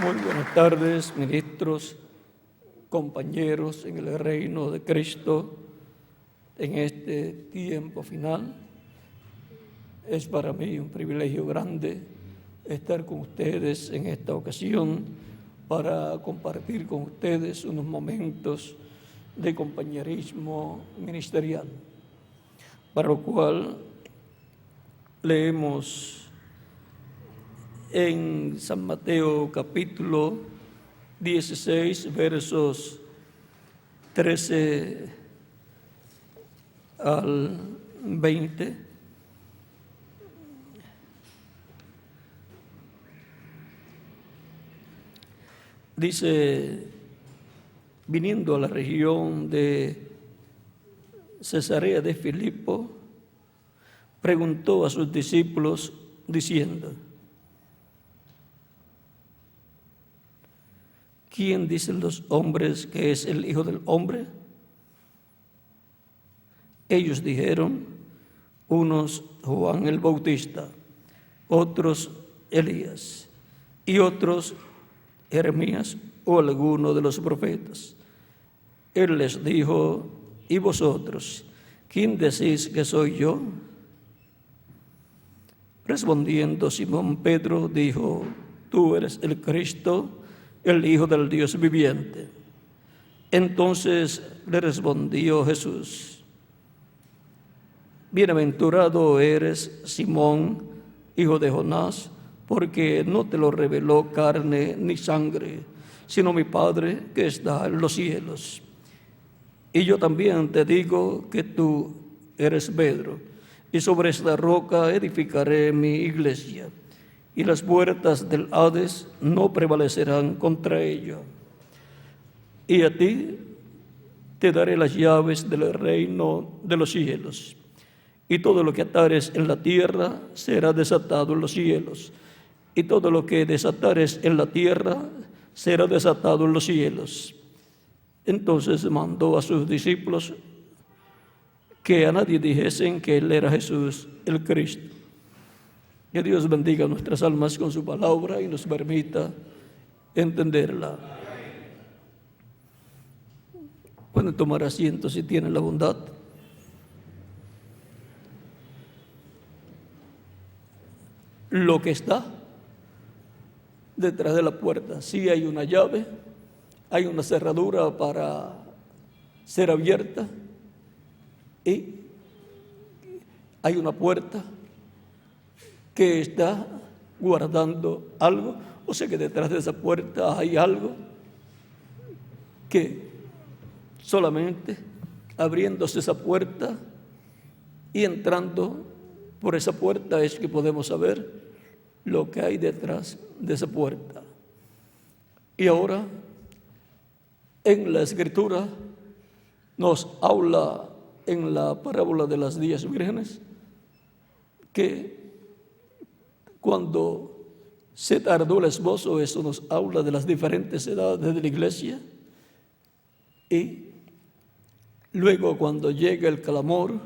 Muy buenas tardes, ministros, compañeros en el reino de Cristo. En este tiempo final es para mí un privilegio grande estar con ustedes en esta ocasión para compartir con ustedes unos momentos de compañerismo ministerial, para lo cual leemos en San Mateo capítulo 16, versos 13 al 20. Dice: viniendo a la región de Cesarea de Filipo, preguntó a sus discípulos diciendo: ¿quién dicen los hombres que es el Hijo del Hombre? Ellos dijeron: unos Juan el Bautista, otros Elías, y otros Jeremías o alguno de los profetas. Él les dijo: ¿y vosotros, quién decís que soy yo? Respondiendo Simón Pedro dijo: tú eres el Cristo, el Hijo del Dios viviente. Entonces le respondió Jesús: bienaventurado eres, Simón, hijo de Jonás, porque no te lo reveló carne ni sangre, sino mi Padre que está en los cielos. Y yo también te digo que tú eres Pedro, y sobre esta roca edificaré mi iglesia, y las puertas del Hades no prevalecerán contra ella. Y a ti te daré las llaves del reino de los cielos. Y todo lo que atares en la tierra será desatado en los cielos, y todo lo que desatares en la tierra será desatado en los cielos. Entonces mandó a sus discípulos que a nadie dijesen que él era Jesús el Cristo. Que Dios bendiga nuestras almas con su palabra y nos permita entenderla. Pueden tomar asiento si tienen la bondad. Lo que está detrás de la puerta, sí hay una llave, hay una cerradura para ser abierta y hay una puerta que está guardando algo. O sea que detrás de esa puerta hay algo que solamente abriéndose esa puerta y entrando por esa puerta es que podemos saber lo que hay detrás de esa puerta. Y ahora en la Escritura nos habla en la parábola de las 10 vírgenes que cuando se tardó el esposo, eso nos habla de las diferentes edades de la iglesia. Y luego cuando llega el clamor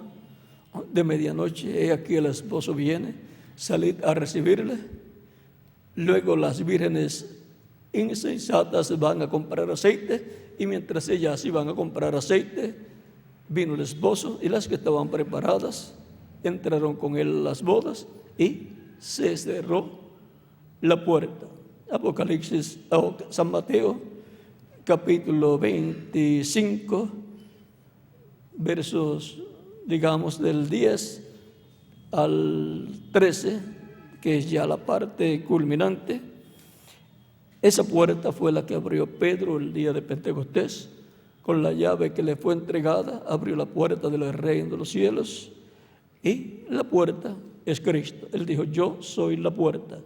de medianoche, he aquí el esposo viene, salid a recibirle. Luego las vírgenes insensatas van a comprar aceite, y mientras ellas iban a comprar aceite, vino el esposo, y las que estaban preparadas entraron con él a las bodas y se cerró la puerta. Apocalipsis, San Mateo, capítulo 25, versos, digamos, del 10 al 13, que es ya la parte culminante. Esa puerta fue la que abrió Pedro el día de Pentecostés. Con la llave que le fue entregada, abrió la puerta del reino de los cielos, y la puerta es Cristo. Él dijo: yo soy la puerta,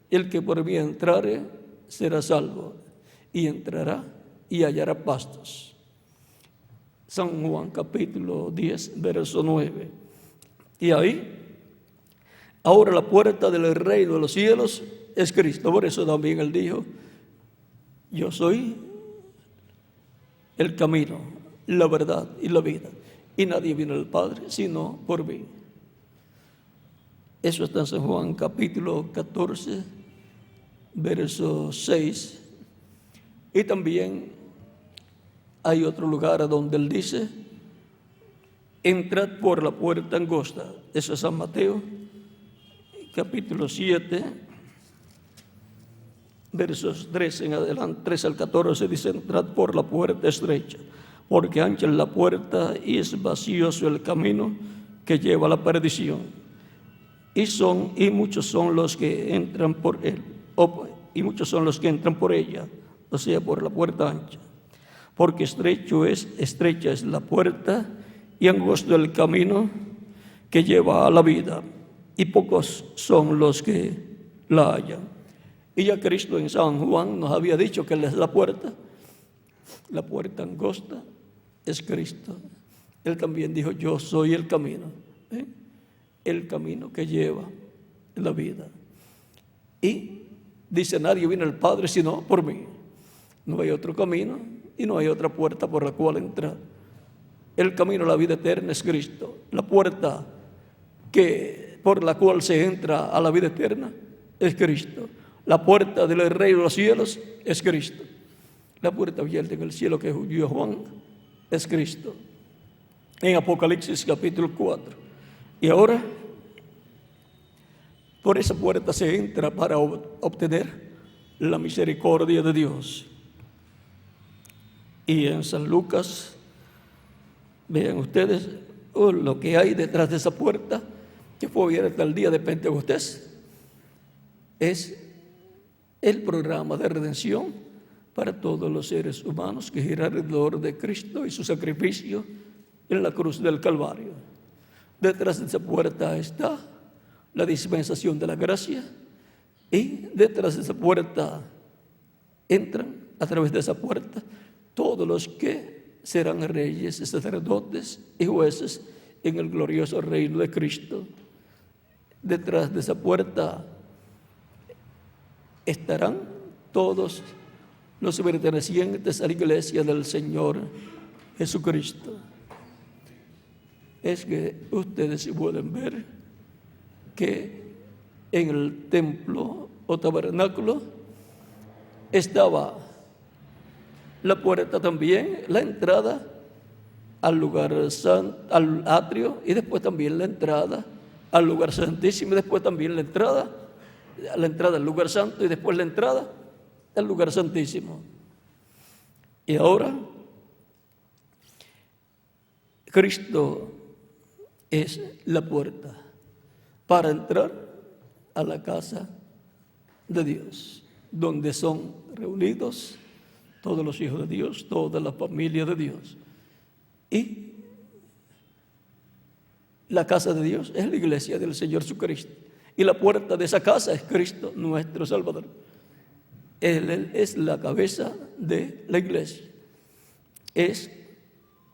el que por mí entrare será salvo, y entrará y hallará pastos. San Juan capítulo 10, verso 9. Y ahí, ahora la puerta del reino de los cielos es Cristo. Por eso también él dijo: yo soy el camino, la verdad y la vida, y nadie viene al Padre sino por mí. Eso está en San Juan capítulo 14, verso 6. Y también hay otro lugar donde él dice: entrad por la puerta angosta. Eso es San Mateo, capítulo 7, versos 3 en adelante, 3 al 14, dice: entrad por la puerta estrecha, porque ancha es la puerta y espacioso el camino que lleva a la perdición, y muchos son los que entran por él, y muchos son los que entran por ella, o sea, por la puerta ancha. Porque estrecha es la puerta y angosto el camino que lleva a la vida, y pocos son los que la hallan. Y ya Cristo en San Juan nos había dicho que Él es la puerta angosta es Cristo. Él también dijo: yo soy el camino, el camino que lleva la vida. Y dice: nadie viene al Padre sino por mí. No hay otro camino y no hay otra puerta por la cual entrar. El camino a la vida eterna es Cristo. La puerta por la cual se entra a la vida eterna es Cristo. La puerta del reino de los cielos es Cristo. La puerta abierta en el cielo que vio Juan es Cristo. En Apocalipsis capítulo 4. Y ahora, por esa puerta se entra para obtener la misericordia de Dios. Y en San Lucas, vean ustedes lo que hay detrás de esa puerta que fue abierta el día de Pentecostés. Es el programa de redención para todos los seres humanos que gira alrededor de Cristo y su sacrificio en la cruz del Calvario. Detrás de esa puerta está la dispensación de la gracia, y detrás de esa puerta entran, a través de esa puerta, todos los que serán reyes, sacerdotes y jueces en el glorioso reino de Cristo. Detrás de esa puerta estarán todos los pertenecientes a la iglesia del Señor Jesucristo. Es que ustedes pueden ver que en el templo o tabernáculo estaba la puerta también, la entrada al lugar santo, al atrio, y después también la entrada al lugar santísimo, y después también la entrada al lugar santo, y después la entrada al lugar santísimo. Y ahora Cristo es la puerta para entrar a la casa de Dios, donde son reunidos todos los hijos de Dios, toda la familia de Dios. Y la casa de Dios es la iglesia del Señor Jesucristo. Y la puerta de esa casa es Cristo, nuestro Salvador. Él es la cabeza de la iglesia. Es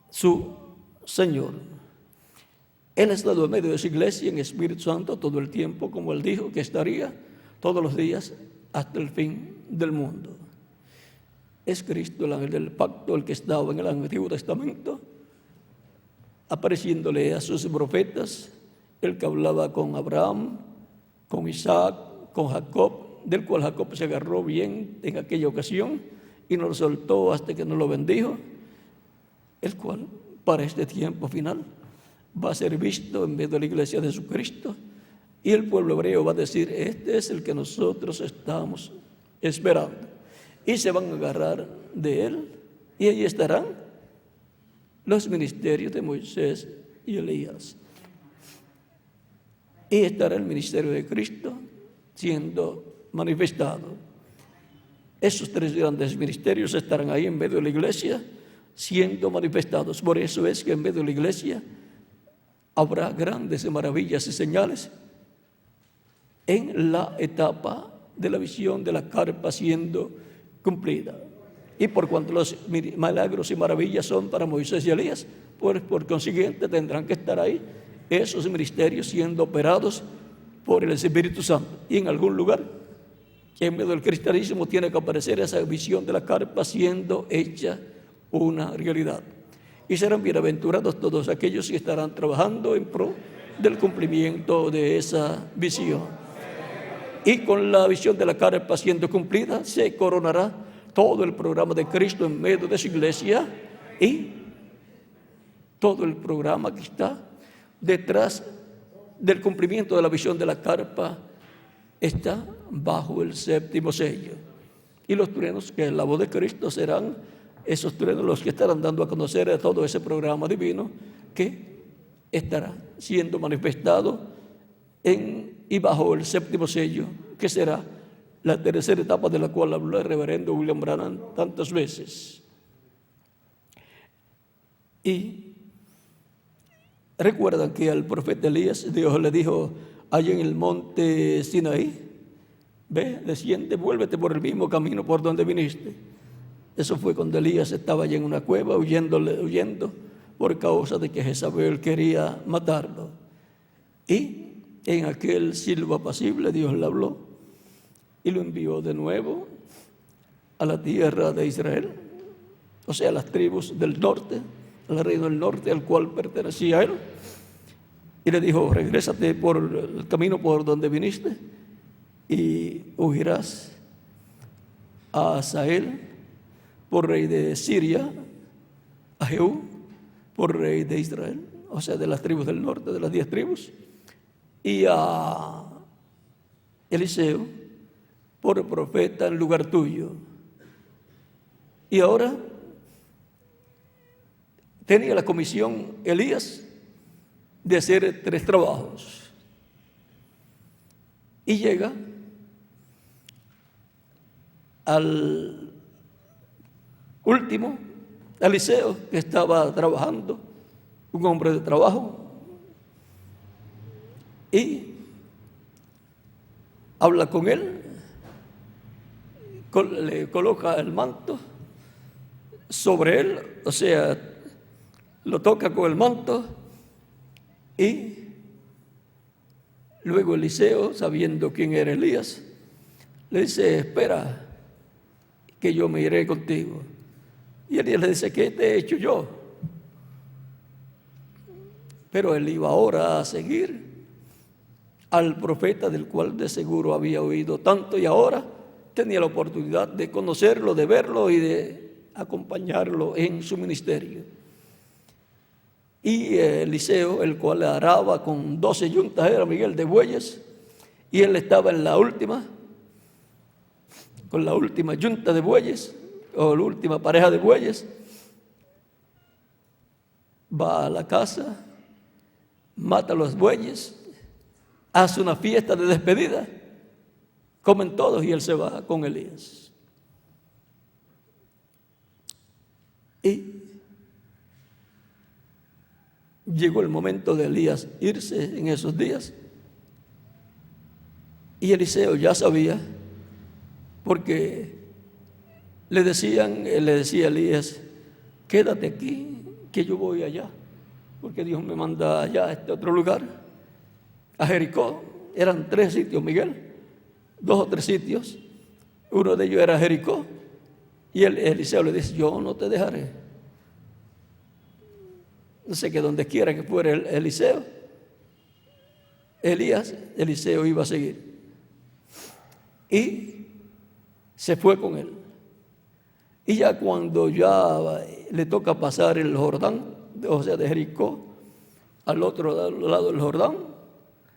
su Señor. Él ha estado en medio de su iglesia en Espíritu Santo todo el tiempo, como Él dijo que estaría todos los días hasta el fin del mundo. Es Cristo el ángel del pacto, el que estaba en el Antiguo Testamento, apareciéndole a sus profetas, el que hablaba con Abraham, con Isaac, con Jacob, del cual Jacob se agarró bien en aquella ocasión y no lo soltó hasta que no lo bendijo, el cual para este tiempo final va a ser visto en medio de la iglesia de Jesucristo, y el pueblo hebreo va a decir: este es el que nosotros estamos esperando. Y se van a agarrar de él, y allí estarán los ministerios de Moisés y Elías. Y estará el ministerio de Cristo siendo manifestado. Esos tres grandes ministerios estarán ahí en medio de la iglesia siendo manifestados. Por eso es que en medio de la iglesia habrá grandes maravillas y señales en la etapa de la visión de la carpa siendo cumplida. Y por cuanto los milagros y maravillas son para Moisés y Elías, pues por consiguiente tendrán que estar ahí esos ministerios siendo operados por el Espíritu Santo. Y en algún lugar, en medio del cristianismo, tiene que aparecer esa visión de la carpa siendo hecha una realidad. Y serán bienaventurados todos aquellos que estarán trabajando en pro del cumplimiento de esa visión. Y con la visión de la carpa siendo cumplida, se coronará todo el programa de Cristo en medio de su iglesia, y todo el programa que está detrás del cumplimiento de la visión de la carpa está bajo el séptimo sello. Y los truenos, que es la voz de Cristo, serán esos truenos los que estarán dando a conocer a todo ese programa divino que estará siendo manifestado y bajo el séptimo sello, que será la tercera etapa de la cual habló el reverendo William Branham tantas veces. Y recuerdan que al profeta Elías Dios le dijo allá en el monte Sinaí: ve, desciende, vuélvete por el mismo camino por donde viniste. Eso fue cuando Elías estaba allá en una cueva huyendo por causa de que Jezabel quería matarlo. Y en aquel silbo apacible Dios le habló y lo envió de nuevo a la tierra de Israel, o sea, a las tribus del norte, al reino del norte al cual pertenecía él, y le dijo: regrésate por el camino por donde viniste y ungirás a Hazael por rey de Siria, a Jehú por rey de Israel, o sea, de las tribus del norte, de las 10 tribus, y a Eliseo por profeta en lugar tuyo. Y ahora tenía la comisión Elías de hacer 3 trabajos. Y llega al último, Eliseo, que estaba trabajando, un hombre de trabajo, y habla con él, le coloca el manto sobre él, o sea, lo toca con el manto, y luego Eliseo, sabiendo quién era Elías, le dice: espera, que yo me iré contigo. Y Elías le dice: ¿qué te he hecho yo? Pero él iba ahora a seguir al profeta del cual de seguro había oído tanto, y ahora tenía la oportunidad de conocerlo, de verlo y de acompañarlo en su ministerio. Y Eliseo, el cual araba con 12 yuntas, era Miguel, de bueyes, y él estaba en la última, con la última yunta de bueyes, o la última pareja de bueyes. Va a la casa, mata a los bueyes, hace una fiesta de despedida, comen todos y él se va con Elías. Y llegó el momento de Elías irse en esos días, y Eliseo ya sabía, porque le decía a Elías: quédate aquí, que yo voy allá, porque Dios me manda allá a este otro lugar, a Jericó. Eran 3 sitios, Miguel, 2 o 3 sitios. Uno de ellos era Jericó, y Eliseo le dice: yo no te dejaré. No sé, que donde quiera que fuera Eliseo iba a seguir. Y se fue con él. Y ya cuando ya le toca pasar el Jordán, o sea, de Jericó al otro lado del Jordán,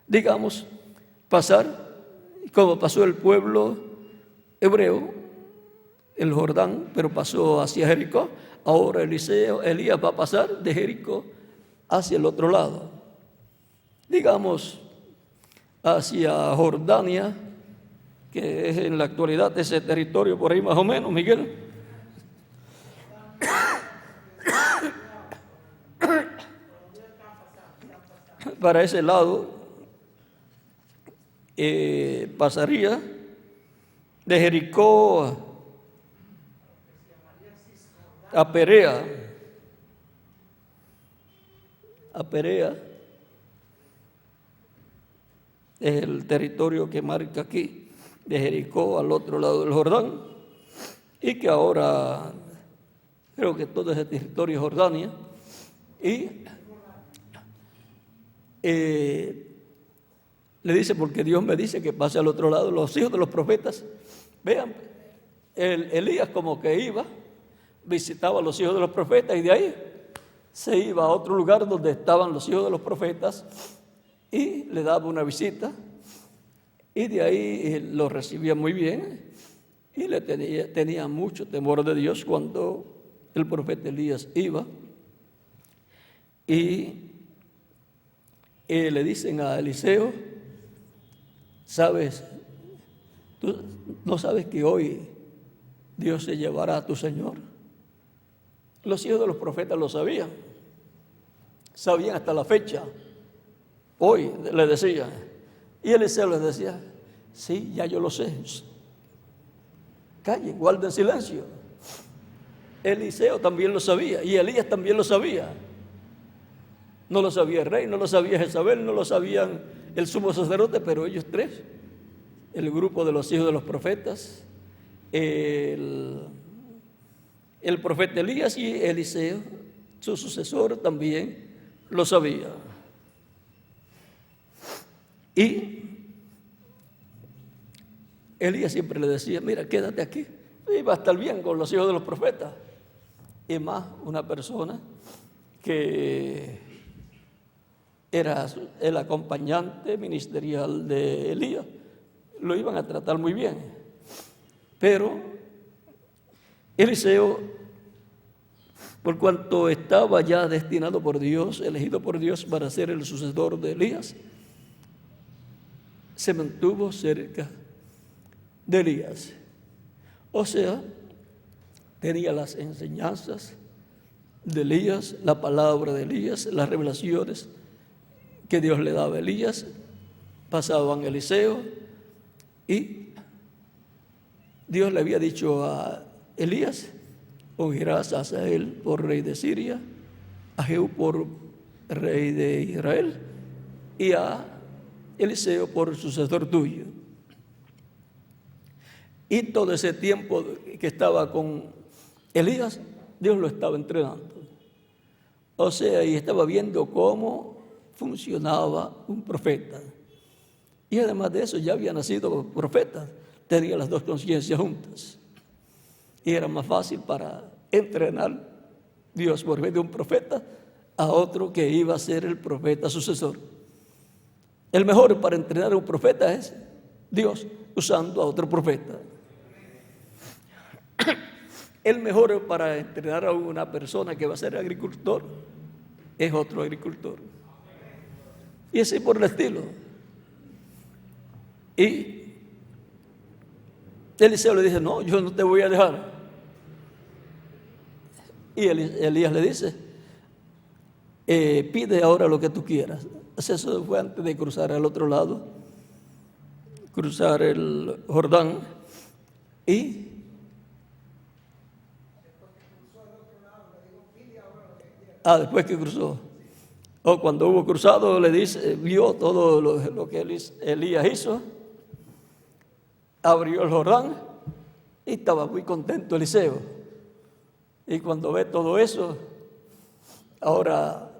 digamos, pasar, como pasó el pueblo hebreo, el Jordán, pero pasó hacia Jericó. Ahora Elías va a pasar de Jericó hacia el otro lado, digamos, hacia Jordania, que es en la actualidad ese territorio por ahí más o menos, Miguel. Para ese lado pasaría de Jericó a Perea. Es el territorio que marca aquí, de Jericó al otro lado del Jordán, y que ahora creo que todo ese territorio es Jordania. Y Le dice, porque Dios me dice que pase al otro lado. Los hijos de los profetas, vean, Elías como que iba, visitaba a los hijos de los profetas y de ahí se iba a otro lugar donde estaban los hijos de los profetas y le daba una visita y de ahí lo recibía muy bien y tenía mucho temor de Dios cuando el profeta Elías iba y le dicen a Eliseo, ¿sabes? ¿Tú no sabes que hoy Dios se llevará a tu Señor? Los hijos de los profetas lo sabían hasta la fecha. Hoy le decían, y Eliseo les decía, sí, ya yo lo sé. Callen, guarden silencio. Eliseo también lo sabía y Elías también lo sabía. No lo sabía el rey, no lo sabía Jezabel, no lo sabían el sumo sacerdote, pero ellos tres, el grupo de los hijos de los profetas, el profeta Elías y Eliseo, su sucesor, también lo sabía. Y Elías siempre le decía, mira, quédate aquí, y va a estar bien con los hijos de los profetas. Y más una persona que era el acompañante ministerial de Elías, lo iban a tratar muy bien. Pero Eliseo, por cuanto estaba ya destinado por Dios, elegido por Dios para ser el sucesor de Elías, se mantuvo cerca de Elías. O sea, tenía las enseñanzas de Elías, la palabra de Elías, las revelaciones que Dios le daba a Elías, pasaban a Eliseo y Dios le había dicho a Elías, ungirás a Hazael por rey de Siria, a Jehú por rey de Israel y a Eliseo por sucesor tuyo. Y todo ese tiempo que estaba con Elías, Dios lo estaba entrenando. O sea, y estaba viendo cómo funcionaba un profeta. Y además de eso, ya había nacido profeta, tenía las dos conciencias juntas. Y era más fácil para entrenar Dios por medio de un profeta a otro que iba a ser el profeta sucesor. El mejor para entrenar a un profeta es Dios usando a otro profeta. El mejor para entrenar a una persona que va a ser agricultor es otro agricultor. Y así por el estilo. Y Eliseo le dice, no, yo no te voy a dejar. Y Elías le dice, pide ahora lo que tú quieras. Eso fue antes de cruzar al otro lado, cruzar el Jordán. Y después que cruzó, o cuando hubo cruzado, le dice, vio todo lo que Elías hizo, abrió el Jordán y estaba muy contento Eliseo. Y cuando ve todo eso, ahora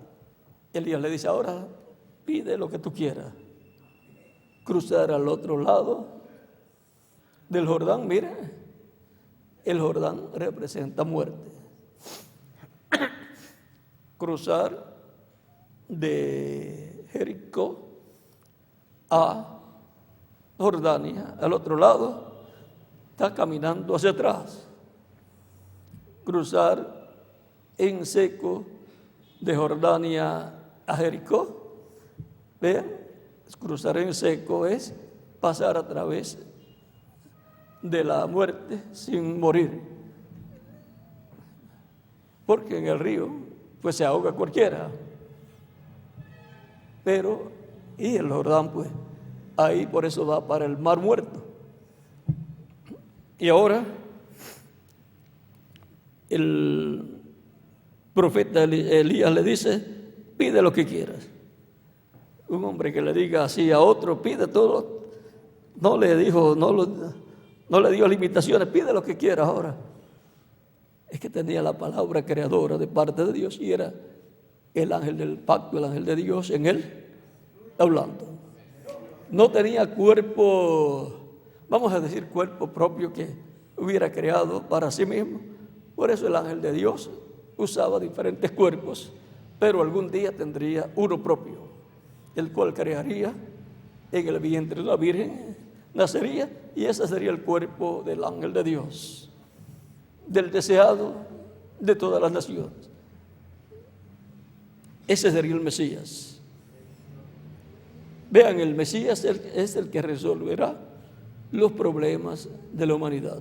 Elías le dice, ahora pide lo que tú quieras. Cruzar al otro lado del Jordán, mire, el Jordán representa muerte. Cruzar de Jericó a Jordania, al otro lado, está caminando hacia atrás. Cruzar en seco de Jordania a Jericó, vean, cruzar en seco es pasar a través de la muerte sin morir, porque en el río pues se ahoga cualquiera, pero y el Jordán pues ahí por eso va para el mar muerto. Y ahora el profeta Elías le dice, pide lo que quieras. Un hombre que le diga así a otro, pide todo, no le dio limitaciones, pide lo que quieras ahora. Es que tenía la palabra creadora de parte de Dios y era el ángel del pacto, el ángel de Dios en él hablando. No tenía cuerpo, vamos a decir cuerpo propio que hubiera creado para sí mismo. Por eso el ángel de Dios usaba diferentes cuerpos, pero algún día tendría uno propio, el cual crearía en el vientre de la Virgen, nacería, y ese sería el cuerpo del ángel de Dios, del deseado de todas las naciones. Ese sería el Mesías. Vean, el Mesías es el que resolverá los problemas de la humanidad.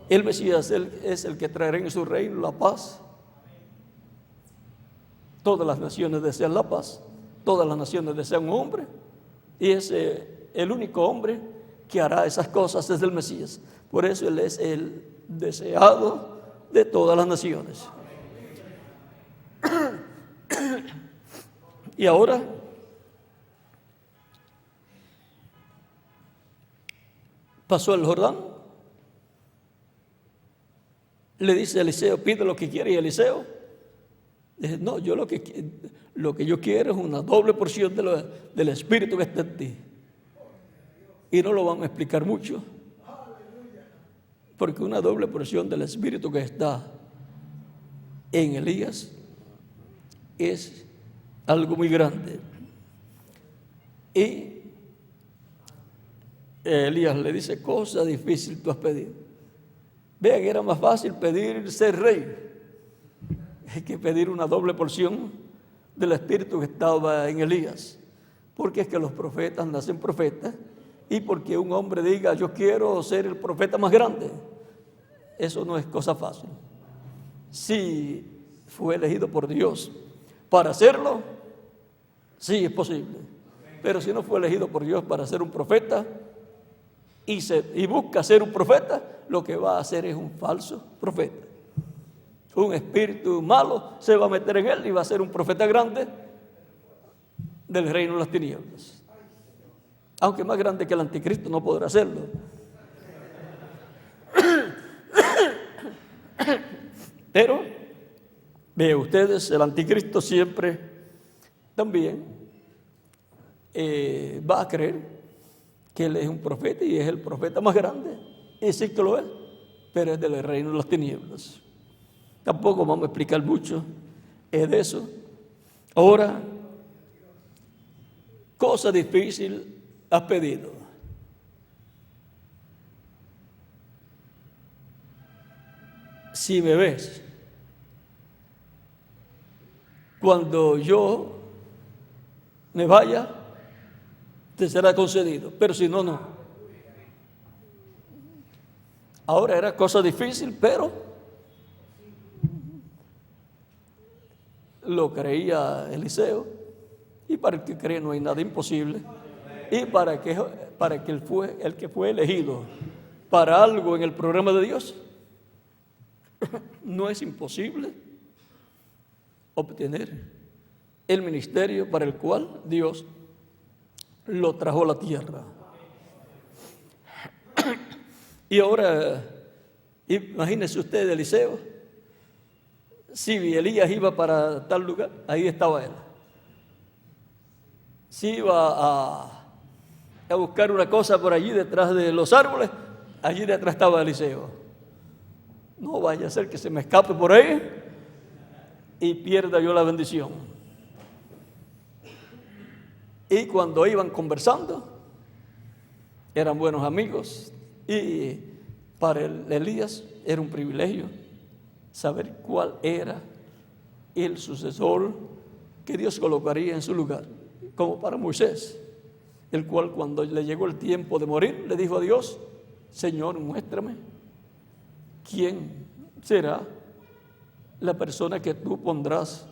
El Mesías es el que traerá en su reino la paz. Todas las naciones desean la paz, todas las naciones desean un hombre, y el único hombre que hará esas cosas es el Mesías. Por eso Él es el deseado de todas las naciones. Y ahora pasó el Jordán, le dice a Eliseo, pide lo que quiere, y Eliseo dice, no, yo lo que yo quiero es una doble porción del Espíritu que está en ti. Y no lo van a explicar mucho, porque una doble porción del Espíritu que está en Elías es algo muy grande. Y Elías le dice, cosa difícil tú has pedido. Vean, era más fácil pedir ser rey que pedir una doble porción del Espíritu que estaba en Elías. Porque es que los profetas nacen profetas, y porque un hombre diga, yo quiero ser el profeta más grande, eso no es cosa fácil. Si fue elegido por Dios para hacerlo, sí es posible. Pero si no fue elegido por Dios para ser un profeta y busca ser un profeta, lo que va a hacer es un falso profeta. Un espíritu malo se va a meter en él y va a ser un profeta grande del reino de las tinieblas. Aunque más grande que el anticristo, no podrá hacerlo. Pero, vean ustedes, el anticristo siempre también va a creer que él es un profeta y es el profeta más grande. Y sí que lo es, pero es del reino de las tinieblas. Tampoco vamos a explicar mucho de eso. Ahora, cosa difícil has pedido. Si me ves, cuando yo me vaya, te será concedido, pero si no, no. Ahora era cosa difícil, pero lo creía Eliseo, y para el que cree no hay nada imposible, y para que el que fue elegido para algo en el programa de Dios, no es imposible obtener el ministerio para el cual Dios lo trajo a la tierra. Y ahora, imagínese usted, Eliseo, si Elías iba para tal lugar, ahí estaba él. Si iba a buscar una cosa por allí detrás de los árboles, allí detrás estaba Eliseo. No vaya a ser que se me escape por ahí y pierda yo la bendición. Y cuando iban conversando, eran buenos amigos, y para Elías era un privilegio saber cuál era el sucesor que Dios colocaría en su lugar, como para Moisés, el cual cuando le llegó el tiempo de morir, le dijo a Dios, Señor, muéstrame quién será la persona que tú pondrás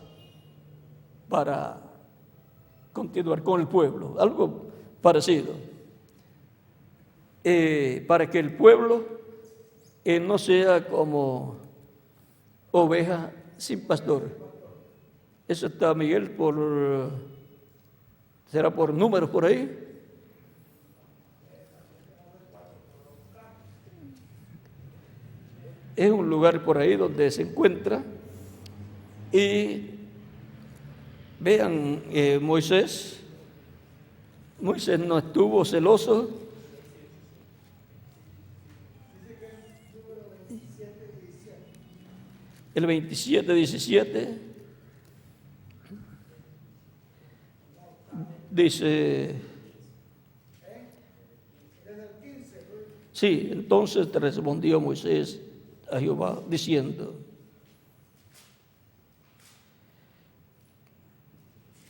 para continuar con el pueblo, algo parecido, para que el pueblo no sea como oveja sin pastor. Eso está, Miguel, será por números por ahí. Es un lugar por ahí donde se encuentra. Y vean, Moisés Moisés no estuvo celoso. El 27, 17 dice, sí, entonces te respondió Moisés a Jehová diciendo,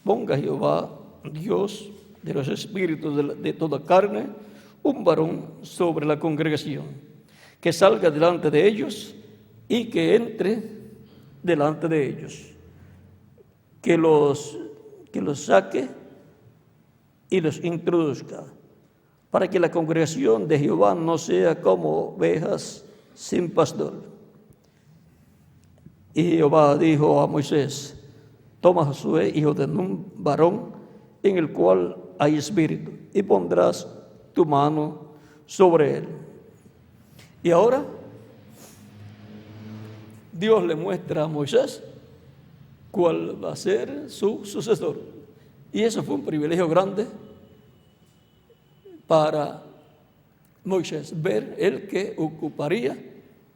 ponga Jehová, Dios de los espíritus de toda carne, un varón sobre la congregación, que salga delante de ellos y que entre delante de ellos, que los saque y los introduzca, para que la congregación de Jehová no sea como ovejas sin pastor. Y Jehová dijo a Moisés, toma a Josué, hijo de Nun, varón, en el cual hay espíritu, y pondrás tu mano sobre él. Y ahora Dios le muestra a Moisés cuál va a ser su sucesor. Y eso fue un privilegio grande para Moisés, ver el que ocuparía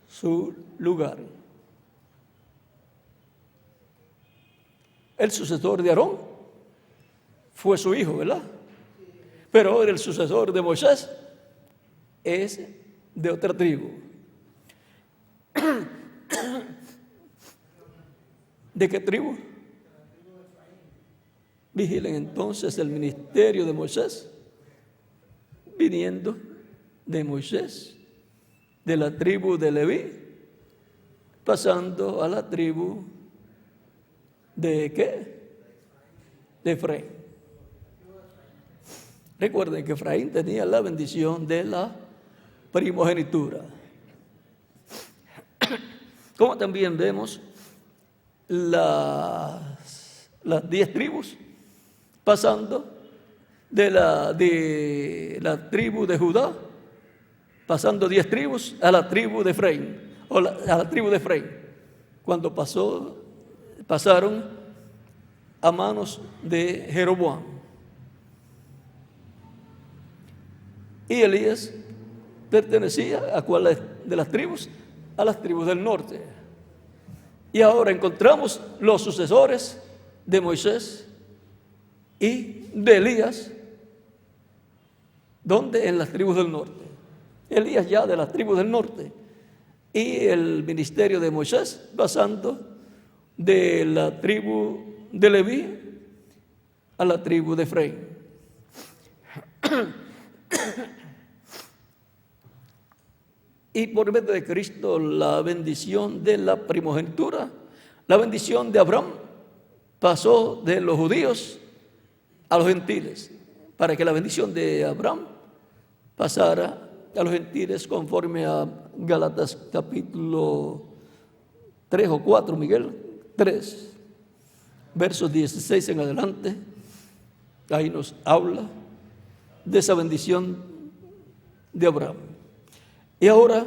su lugar. El sucesor de Aarón fue su hijo, ¿verdad? Pero ahora el sucesor de Moisés es de otra tribu. ¿De qué tribu? Vigilen entonces el ministerio de Moisés, viniendo de Moisés, de la tribu de Leví, pasando a la tribu de ¿qué? De Efraín. Recuerden que Efraín tenía la bendición de la primogenitura. Como también vemos las 10 tribus pasando de la tribu de Judá, pasando 10 tribus a la tribu de Efraín, a la tribu de Efraín, cuando pasaron a manos de Jeroboam. Y Elías pertenecía a cuáles de las tribus, a las tribus del norte. Y ahora encontramos los sucesores de Moisés y de Elías, donde en las tribus del norte. Elías ya de las tribus del norte y el ministerio de Moisés pasando de la tribu de Leví a la tribu de Efraín. Y por medio de Cristo la bendición de la primogenitura, la bendición de Abraham pasó de los judíos a los gentiles, para que la bendición de Abraham pasara a los gentiles conforme a Gálatas capítulo 3 o 4, Miguel, 3, versos 16 en adelante. Ahí nos habla de esa bendición de Abraham. Y ahora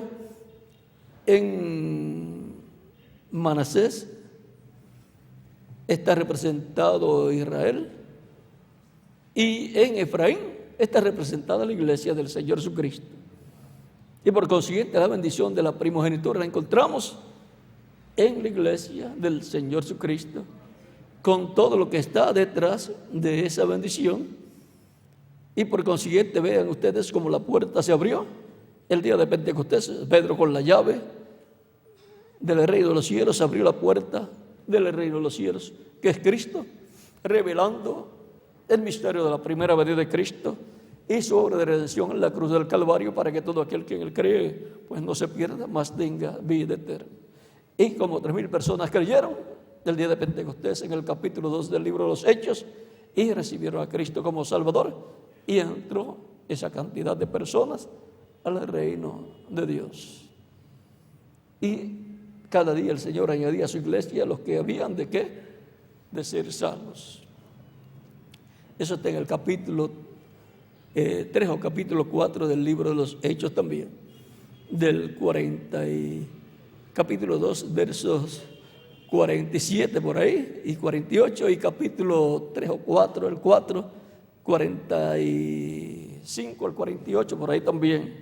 en Manasés está representado Israel y en Efraín está representada la iglesia del Señor Jesucristo. Y por consiguiente la bendición de la primogenitura la encontramos en la iglesia del Señor Jesucristo, con todo lo que está detrás de esa bendición. Y por consiguiente vean ustedes cómo la puerta se abrió el día de Pentecostés. Pedro con la llave del reino de los cielos abrió la puerta del reino de los cielos, que es Cristo, revelando el misterio de la primera venida de Cristo y su obra de redención en la cruz del Calvario, para que todo aquel que en él cree pues no se pierda, mas tenga vida eterna. Y como 3,000 personas creyeron el día de Pentecostés en el capítulo 2 del libro de los Hechos y recibieron a Cristo como Salvador, y entró esa cantidad de personas al reino de Dios. Y cada día el Señor añadía a su iglesia los que habían de qué, de ser salvos. Eso está en el capítulo 3 o capítulo 4 del libro de los Hechos también, del 40 y capítulo 2 versos 47 por ahí y 48, y capítulo 3 o 4, el 4, 45 al 48, por ahí también.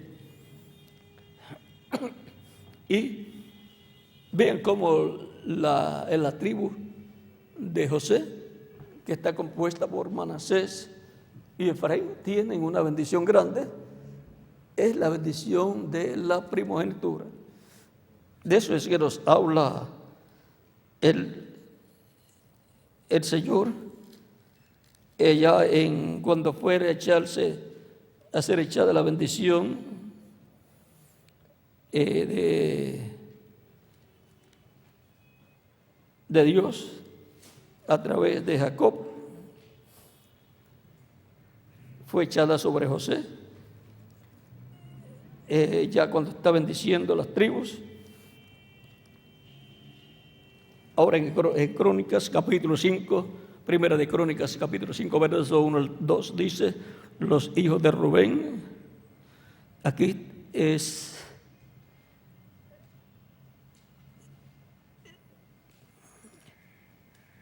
Y vean cómo en la tribu de José, que está compuesta por Manasés y Efraín, tienen una bendición grande. Es la bendición de la primogenitura. De eso es que nos habla el Señor, ella cuando fuere a ser echada la bendición de Dios a través de Jacob, fue echada sobre José. Ya cuando está bendiciendo las tribus. Ahora en Crónicas capítulo 5, primera de Crónicas capítulo 5, verso 1 al 2, dice: los hijos de Rubén. Aquí es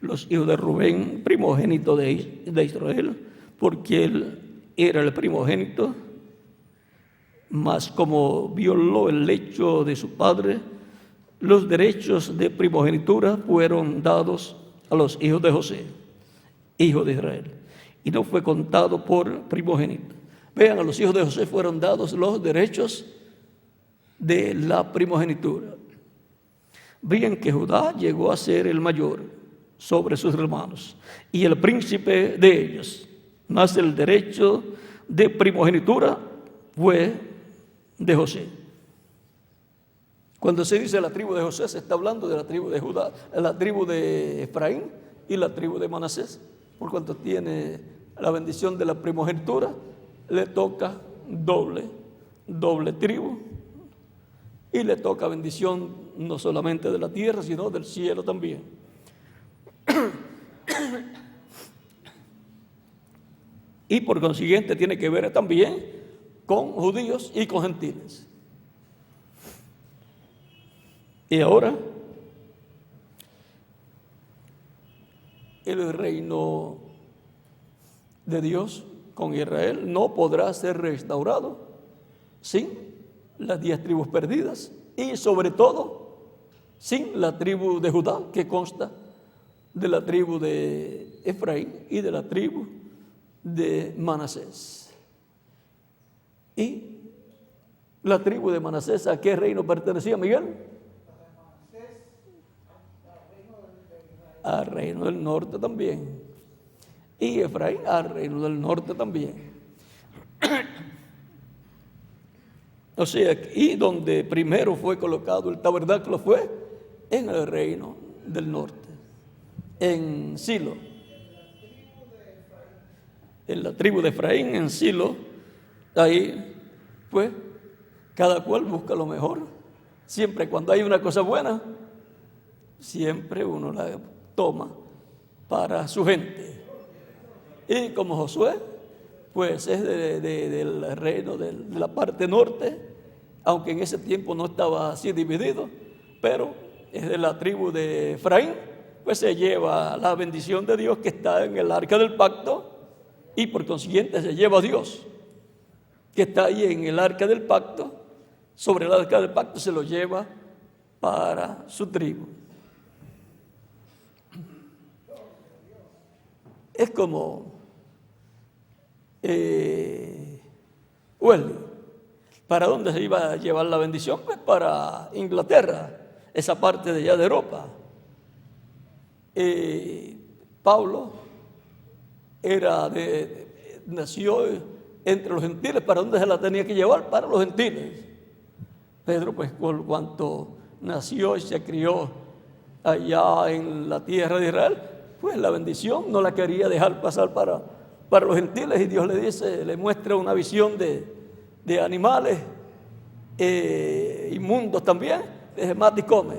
los hijos de Rubén, primogénito de Israel, porque él era el primogénito, mas como violó el lecho de su padre, los derechos de primogenitura fueron dados a los hijos de José, hijo de Israel, y no fue contado por primogénito. Vean, a los hijos de José fueron dados los derechos de la primogenitura. Vean que Judá llegó a ser el mayor sobre sus hermanos y el príncipe de ellos, mas el derecho de primogenitura fue de José. Cuando se dice la tribu de José, se está hablando de la tribu de Judá, la tribu de Efraín y la tribu de Manasés. Por cuanto tiene la bendición de la primogenitura, le toca doble tribu, y le toca bendición no solamente de la tierra, sino del cielo también. Y por consiguiente tiene que ver también con judíos y con gentiles. Y ahora el reino de Dios con Israel no podrá ser restaurado sin las 10 tribus perdidas, y sobre todo sin la tribu de Judá, que consta de la tribu de Efraín y de la tribu de Manasés. Y la tribu de Manasés, ¿a qué reino pertenecía, Miguel? Al reino del norte también. Y Efraín al reino del norte también. O sea, y donde primero fue colocado el tabernáculo fue en el reino del norte, en Silo. En la tribu de Efraín, en Silo, ahí pues cada cual busca lo mejor. Siempre cuando hay una cosa buena, siempre uno la toma para su gente. Y como Josué, pues es del reino de la parte norte, aunque en ese tiempo no estaba así dividido, pero es de la tribu de Efraín, pues se lleva la bendición de Dios que está en el arca del pacto, y por consiguiente se lleva a Dios que está ahí en el arca del pacto, sobre el arca del pacto se lo lleva para su tribu. Es como Wesley. ¿Para dónde se iba a llevar la bendición? Pues para Inglaterra, esa parte de allá de Europa. Pablo nació entre los gentiles. ¿Para dónde se la tenía que llevar? Para los gentiles. Pedro, pues por cuanto nació y se crió allá en la tierra de Israel, pues la bendición no la quería dejar pasar para los gentiles, y Dios le dice, le muestra una visión de animales inmundos también, dice, mata y come.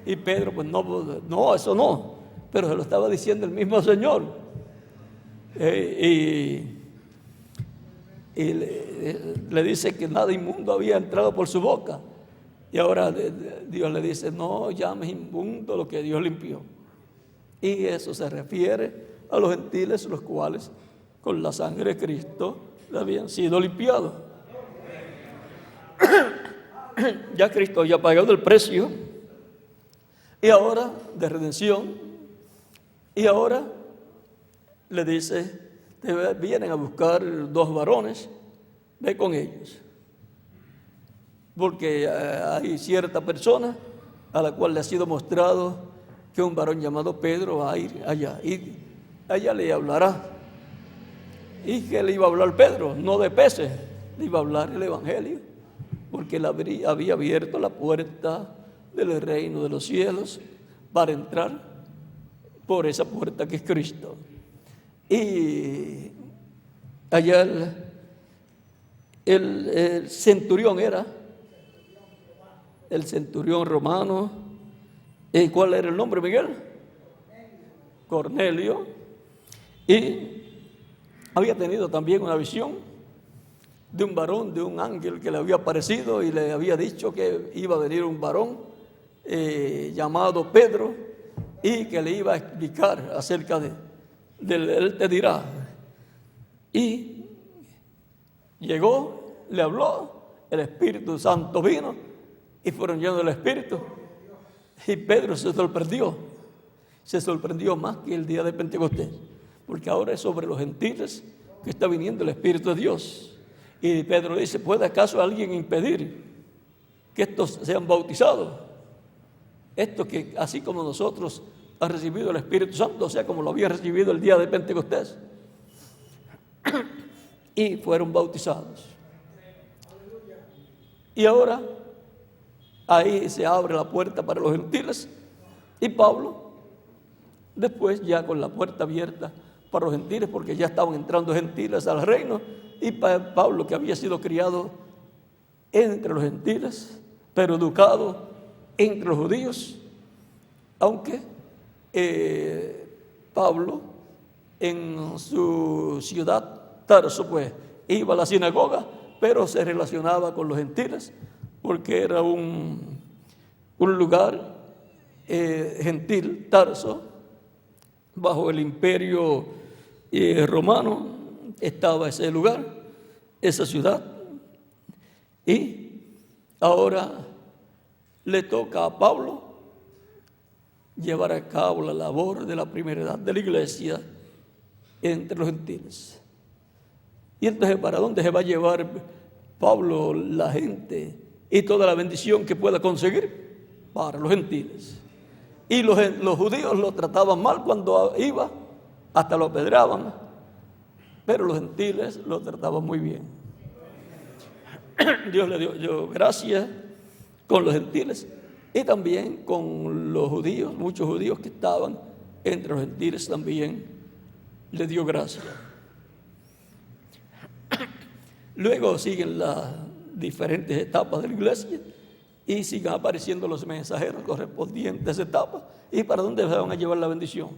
Y Pedro, pues no, eso no, pero se lo estaba diciendo el mismo Señor. Y le dice que nada inmundo había entrado por su boca, y ahora Dios le dice, no llames inmundo lo que Dios limpió. Y eso se refiere a los gentiles, los cuales con la sangre de Cristo habían sido limpiados. Ya Cristo había pagado el precio y ahora de redención, y ahora le dice: te vienen a buscar 2 varones, ve con ellos, porque hay cierta persona a la cual le ha sido mostrado que un varón llamado Pedro va a ir allá, y allá le hablará. ¿Y que le iba a hablar Pedro? No de peces, le iba a hablar el evangelio, porque él había abierto la puerta del reino de los cielos para entrar por esa puerta que es Cristo. Y allá el centurión era el centurión romano. ¿Y cuál era el nombre, Miguel? Cornelio. Y había tenido también una visión de un varón, de un ángel que le había aparecido y le había dicho que iba a venir un varón llamado Pedro, y que le iba a explicar acerca de él te dirá. Y llegó, le habló, el Espíritu Santo vino y fueron llenos del Espíritu. Y Pedro se sorprendió más que el día de Pentecostés, porque ahora es sobre los gentiles que está viniendo el Espíritu de Dios. Y Pedro dice: ¿puede acaso alguien impedir que estos sean bautizados? Esto que así como nosotros han recibido el Espíritu Santo, o sea, como lo habían recibido el día de Pentecostés. Y fueron bautizados. Y ahora ahí se abre la puerta para los gentiles, y Pablo, después ya con la puerta abierta para los gentiles, porque ya estaban entrando gentiles al reino, y Pablo, que había sido criado entre los gentiles, pero educado entre los judíos, aunque Pablo en su ciudad Tarso pues iba a la sinagoga, pero se relacionaba con los gentiles, porque era un lugar gentil. Tarso, bajo el imperio romano, estaba ese lugar, esa ciudad. Y ahora le toca a Pablo llevar a cabo la labor de la primera edad de la iglesia entre los gentiles. Y entonces, ¿para dónde se va a llevar Pablo la gente y toda la bendición que pueda conseguir? Para los gentiles. Y los judíos lo trataban mal cuando iba, hasta lo apedreaban, pero los gentiles lo trataban muy bien. Dios le dio gracia con los gentiles y también con los judíos. Muchos judíos que estaban entre los gentiles también le dio gracia. Luego siguen las diferentes etapas de la iglesia y siguen apareciendo los mensajeros correspondientes a esa etapa. ¿Y para dónde se van a llevar la bendición?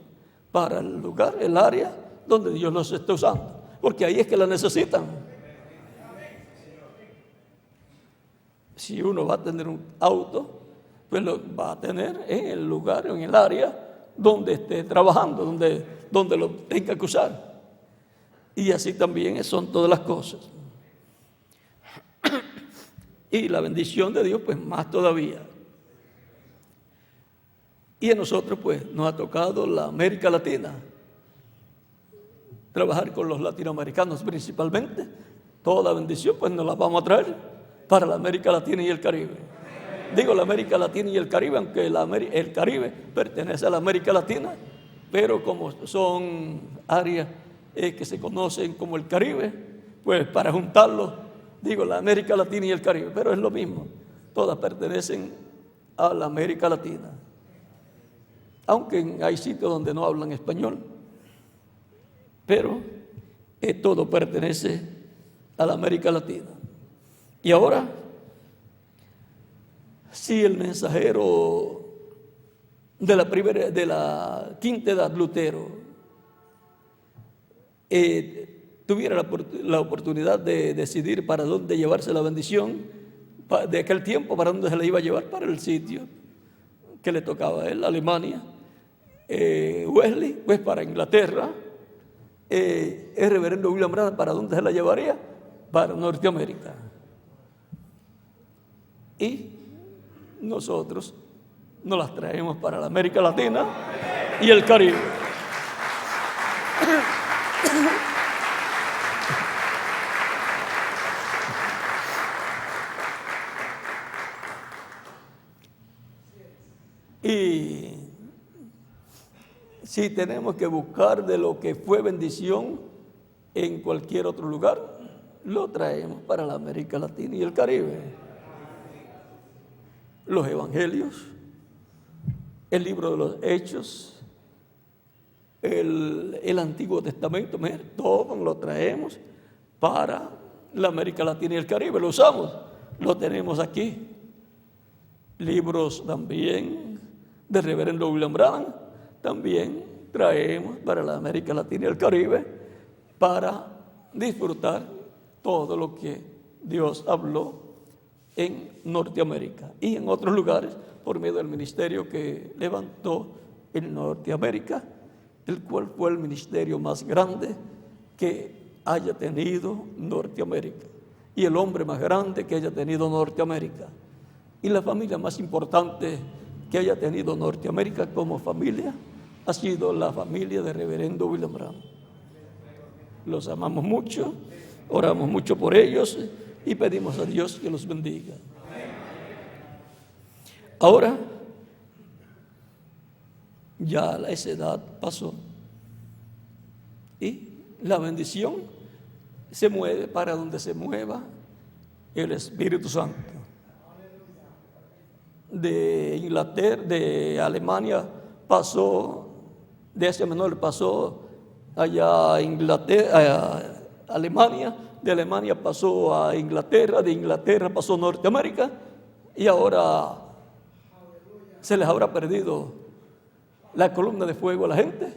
Para el lugar, el área donde Dios los está usando, porque ahí es que la necesitan. Si uno va a tener un auto, pues lo va a tener en el lugar, en el área donde esté trabajando, donde lo tenga que usar. Y así también son todas las cosas. Y la bendición de Dios, pues más todavía. Y a nosotros, pues, nos ha tocado la América Latina. Trabajar con los latinoamericanos principalmente. Toda la bendición, pues, nos la vamos a traer para la América Latina y el Caribe. Digo la América Latina y el Caribe, aunque el Caribe pertenece a la América Latina, pero como son áreas que se conocen como el Caribe, pues para juntarlos, digo la América Latina y el Caribe, pero es lo mismo, todas pertenecen a la América Latina. Aunque hay sitios donde no hablan español, pero todo pertenece a la América Latina. Y ahora, si el mensajero de la quinta edad, Lutero, tuviera la oportunidad de decidir para dónde llevarse la bendición, de aquel tiempo, para dónde se la iba a llevar, para el sitio que le tocaba a él, Alemania, Wesley, pues para Inglaterra, el reverendo William Branham, ¿para dónde se la llevaría? Para Norteamérica. Y nosotros nos las traemos para la América Latina y el Caribe. Y si tenemos que buscar de lo que fue bendición en cualquier otro lugar, lo traemos para la América Latina y el Caribe. Los evangelios, el libro de los Hechos, el Antiguo Testamento, todo lo traemos para la América Latina y el Caribe. Lo usamos, lo tenemos aquí. Libros también del reverendo William Branham, también traemos para la América Latina y el Caribe para disfrutar todo lo que Dios habló en Norteamérica y en otros lugares por medio del ministerio que levantó en Norteamérica, el cual fue el ministerio más grande que haya tenido Norteamérica y el hombre más grande que haya tenido Norteamérica y la familia más importante que haya tenido Norteamérica como familia ha sido la familia de reverendo William Branham. Los amamos mucho, oramos mucho por ellos y pedimos a Dios que los bendiga. Ahora, ya esa edad pasó y la bendición se mueve para donde se mueva el Espíritu Santo. De Inglaterra, de Alemania pasó, de Asia Menor pasó allá a Inglaterra, a Alemania, de Alemania pasó a Inglaterra, de Inglaterra pasó a Norteamérica y ahora se les habrá perdido la columna de fuego a la gente.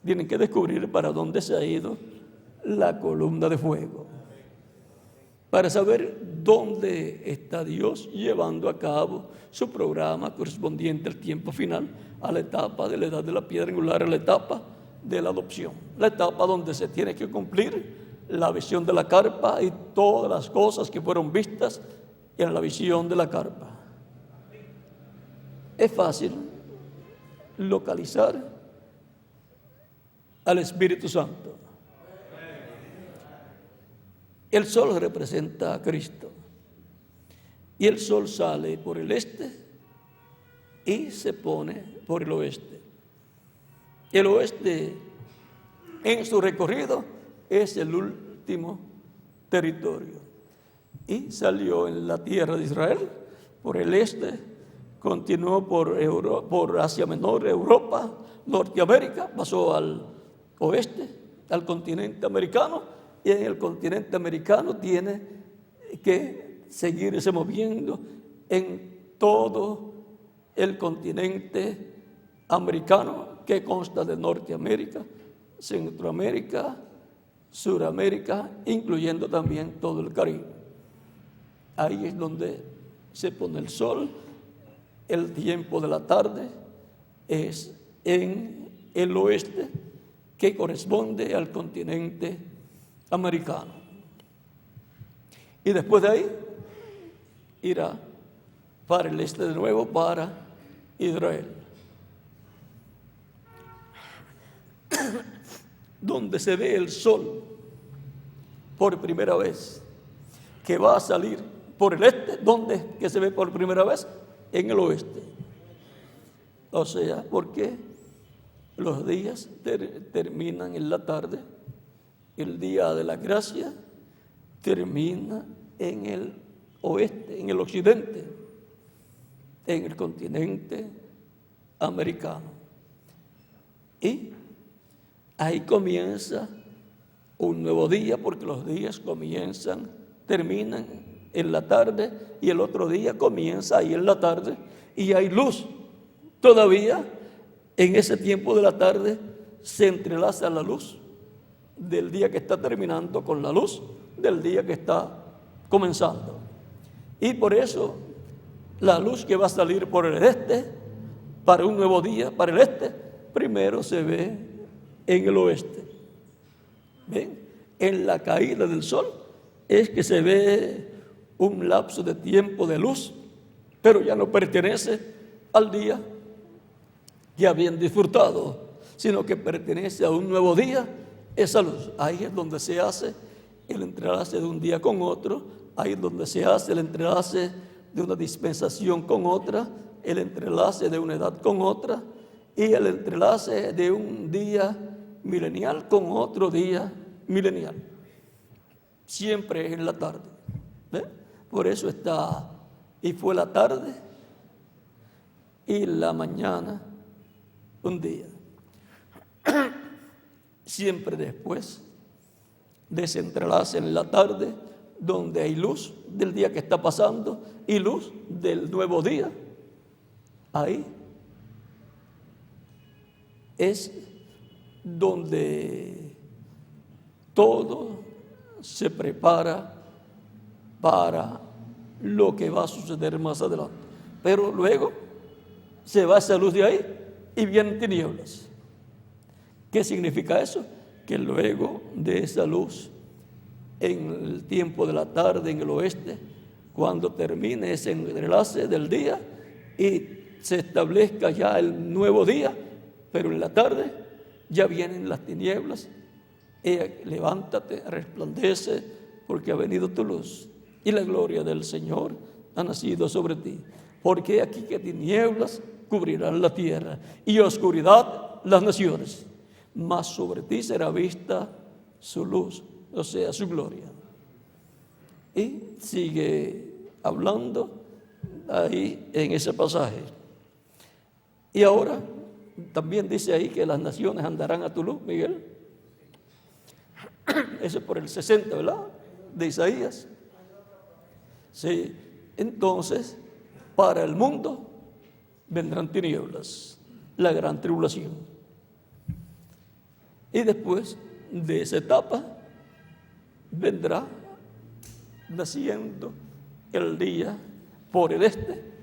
Tienen que descubrir para dónde se ha ido la columna de fuego, para saber dónde está Dios llevando a cabo su programa correspondiente al tiempo final, a la etapa de la edad de la piedra angular, a la etapa de la adopción, la etapa donde se tiene que cumplir la visión de la carpa y todas las cosas que fueron vistas en la visión de la carpa. Es fácil localizar al Espíritu Santo. El sol representa a Cristo y el sol sale por el este y se pone por el oeste. El oeste en su recorrido es el último territorio y salió en la tierra de Israel por el este, continuó por Asia Menor, Europa, Norteamérica, pasó al oeste, al continente americano. Y en el continente americano tiene que seguirse moviendo en todo el continente americano, que consta de Norteamérica, Centroamérica, Suramérica, incluyendo también todo el Caribe. Ahí es donde se pone el sol. El tiempo de la tarde es en el oeste, que corresponde al continente americano. Y después de ahí irá para el este de nuevo, para Israel, donde se ve el sol por primera vez, que va a salir por el este, donde que se ve por primera vez en el oeste. O sea, porque los días terminan en la tarde. El día de la gracia termina en el oeste, en el occidente, en el continente americano. Y ahí comienza un nuevo día, porque los días terminan en la tarde y el otro día comienza ahí en la tarde y hay luz. Todavía en ese tiempo de la tarde se entrelaza la luz del día que está terminando con la luz del día que está comenzando. Y por eso la luz que va a salir por el este para un nuevo día, para el este, primero se ve en el oeste. ¿Ven? En la caída del sol es que se ve un lapso de tiempo de luz, pero ya no pertenece al día que habían disfrutado, sino que pertenece a un nuevo día, esa luz. Ahí es donde se hace el entrelace de un día con otro, ahí es donde se hace el entrelace de una dispensación con otra, el entrelace de una edad con otra y el entrelace de un día milenial con otro día milenial. Siempre es en la tarde. ¿Ve? Por eso está, y fue la tarde y la mañana un día. Siempre después de ese entrelace en la tarde, donde hay luz del día que está pasando y luz del nuevo día, ahí es donde todo se prepara para lo que va a suceder más adelante. Pero luego se va esa luz de ahí y vienen tinieblas. ¿Qué significa eso? Que luego de esa luz, en el tiempo de la tarde en el oeste, cuando termine ese enlace del día y se establezca ya el nuevo día, pero en la tarde ya vienen las tinieblas. Levántate, resplandece, porque ha venido tu luz y la gloria del Señor ha nacido sobre ti. Porque aquí que tinieblas cubrirán la tierra y oscuridad las naciones, mas sobre ti será vista su luz, o sea, su gloria. Y sigue hablando ahí en ese pasaje. Y ahora también dice ahí que las naciones andarán a tu luz, Miguel. Eso es por el 60, ¿verdad? De Isaías. Sí, entonces, para el mundo vendrán tinieblas, la gran tribulación. Y después de esa etapa vendrá naciendo el día por el este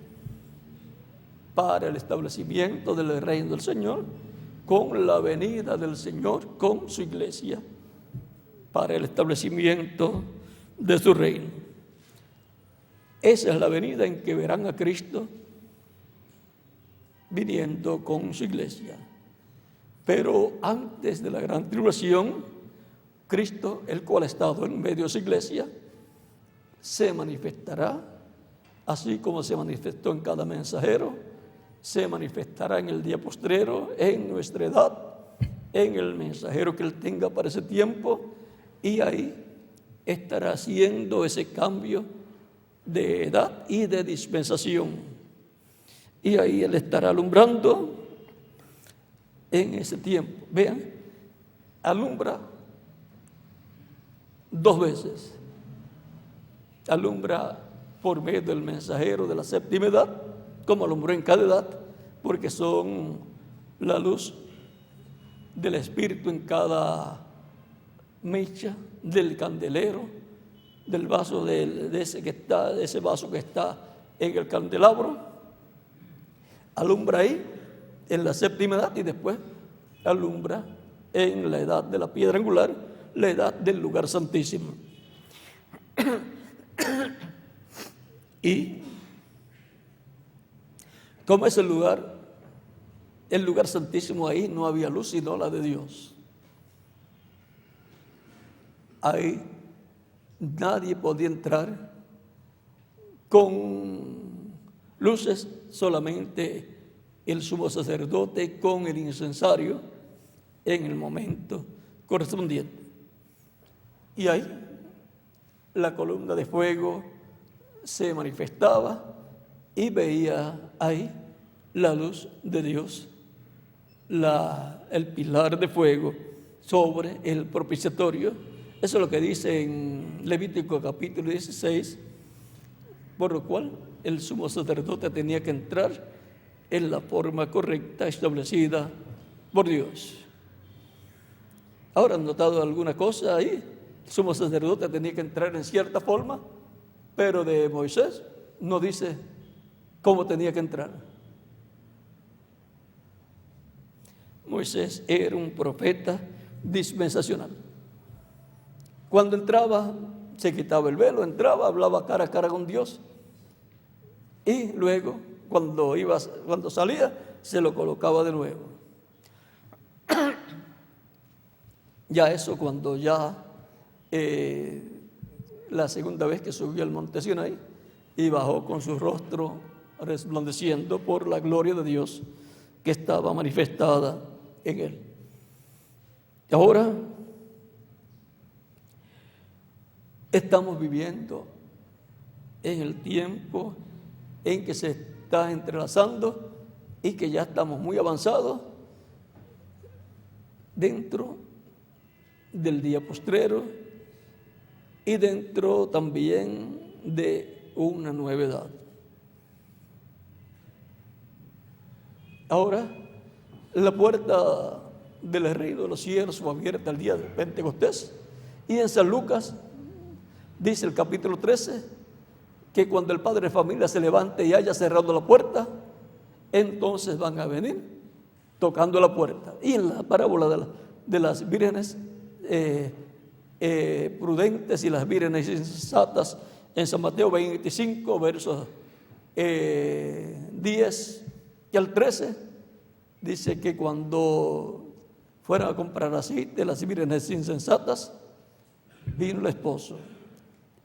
para el establecimiento del reino del Señor, con la venida del Señor con su iglesia para el establecimiento de su reino. Esa es la venida en que verán a Cristo viniendo con su iglesia. Pero antes de la gran tribulación, Cristo, el cual ha estado en medio de su iglesia, se manifestará, así como se manifestó en cada mensajero, se manifestará en el día postrero, en nuestra edad, en el mensajero que Él tenga para ese tiempo, y ahí estará haciendo ese cambio de edad y de dispensación. Y ahí Él estará alumbrando en ese tiempo. Vean, alumbra dos veces. Alumbra por medio del mensajero de la séptima edad, como alumbró en cada edad, porque son la luz del Espíritu en cada mecha del candelero, del vaso de ese vaso que está en el candelabro. Alumbra ahí en la séptima edad y después alumbra en la edad de la piedra angular, la edad del lugar santísimo. Y como es el lugar santísimo, ahí no había luz sino la de Dios. Ahí nadie podía entrar con luces, solamente el sumo sacerdote con el incensario en el momento correspondiente. Y ahí la columna de fuego se manifestaba y veía ahí la luz de Dios, el pilar de fuego sobre el propiciatorio. Eso es lo que dice en Levítico capítulo 16, por lo cual el sumo sacerdote tenía que entrar en la forma correcta establecida por Dios. Ahora, ¿han notado alguna cosa ahí? El sumo sacerdote tenía que entrar en cierta forma, pero de Moisés no dice cómo tenía que entrar. Moisés era un profeta dispensacional. Cuando entraba, se quitaba el velo, entraba, hablaba cara a cara con Dios. Y luego, cuando salía, se lo colocaba de nuevo. Ya eso, cuando la segunda vez que subió al monte Sinaí y bajó con su rostro resplandeciendo por la gloria de Dios que estaba manifestada en él. Y ahora estamos viviendo en el tiempo en que se está entrelazando y que ya estamos muy avanzados dentro del día postrero y dentro también de una nueva edad. Ahora, la puerta del reino de los cielos fue abierta el día de Pentecostés, y en San Lucas dice el capítulo 13 que cuando el padre de familia se levante y haya cerrado la puerta, entonces van a venir tocando la puerta. Y en la parábola de las vírgenes prudentes y las vírgenes insensatas, en San Mateo 25, versos 10 y al 13, dice que cuando fueron a comprar aceite, las vírgenes insensatas, vino el esposo.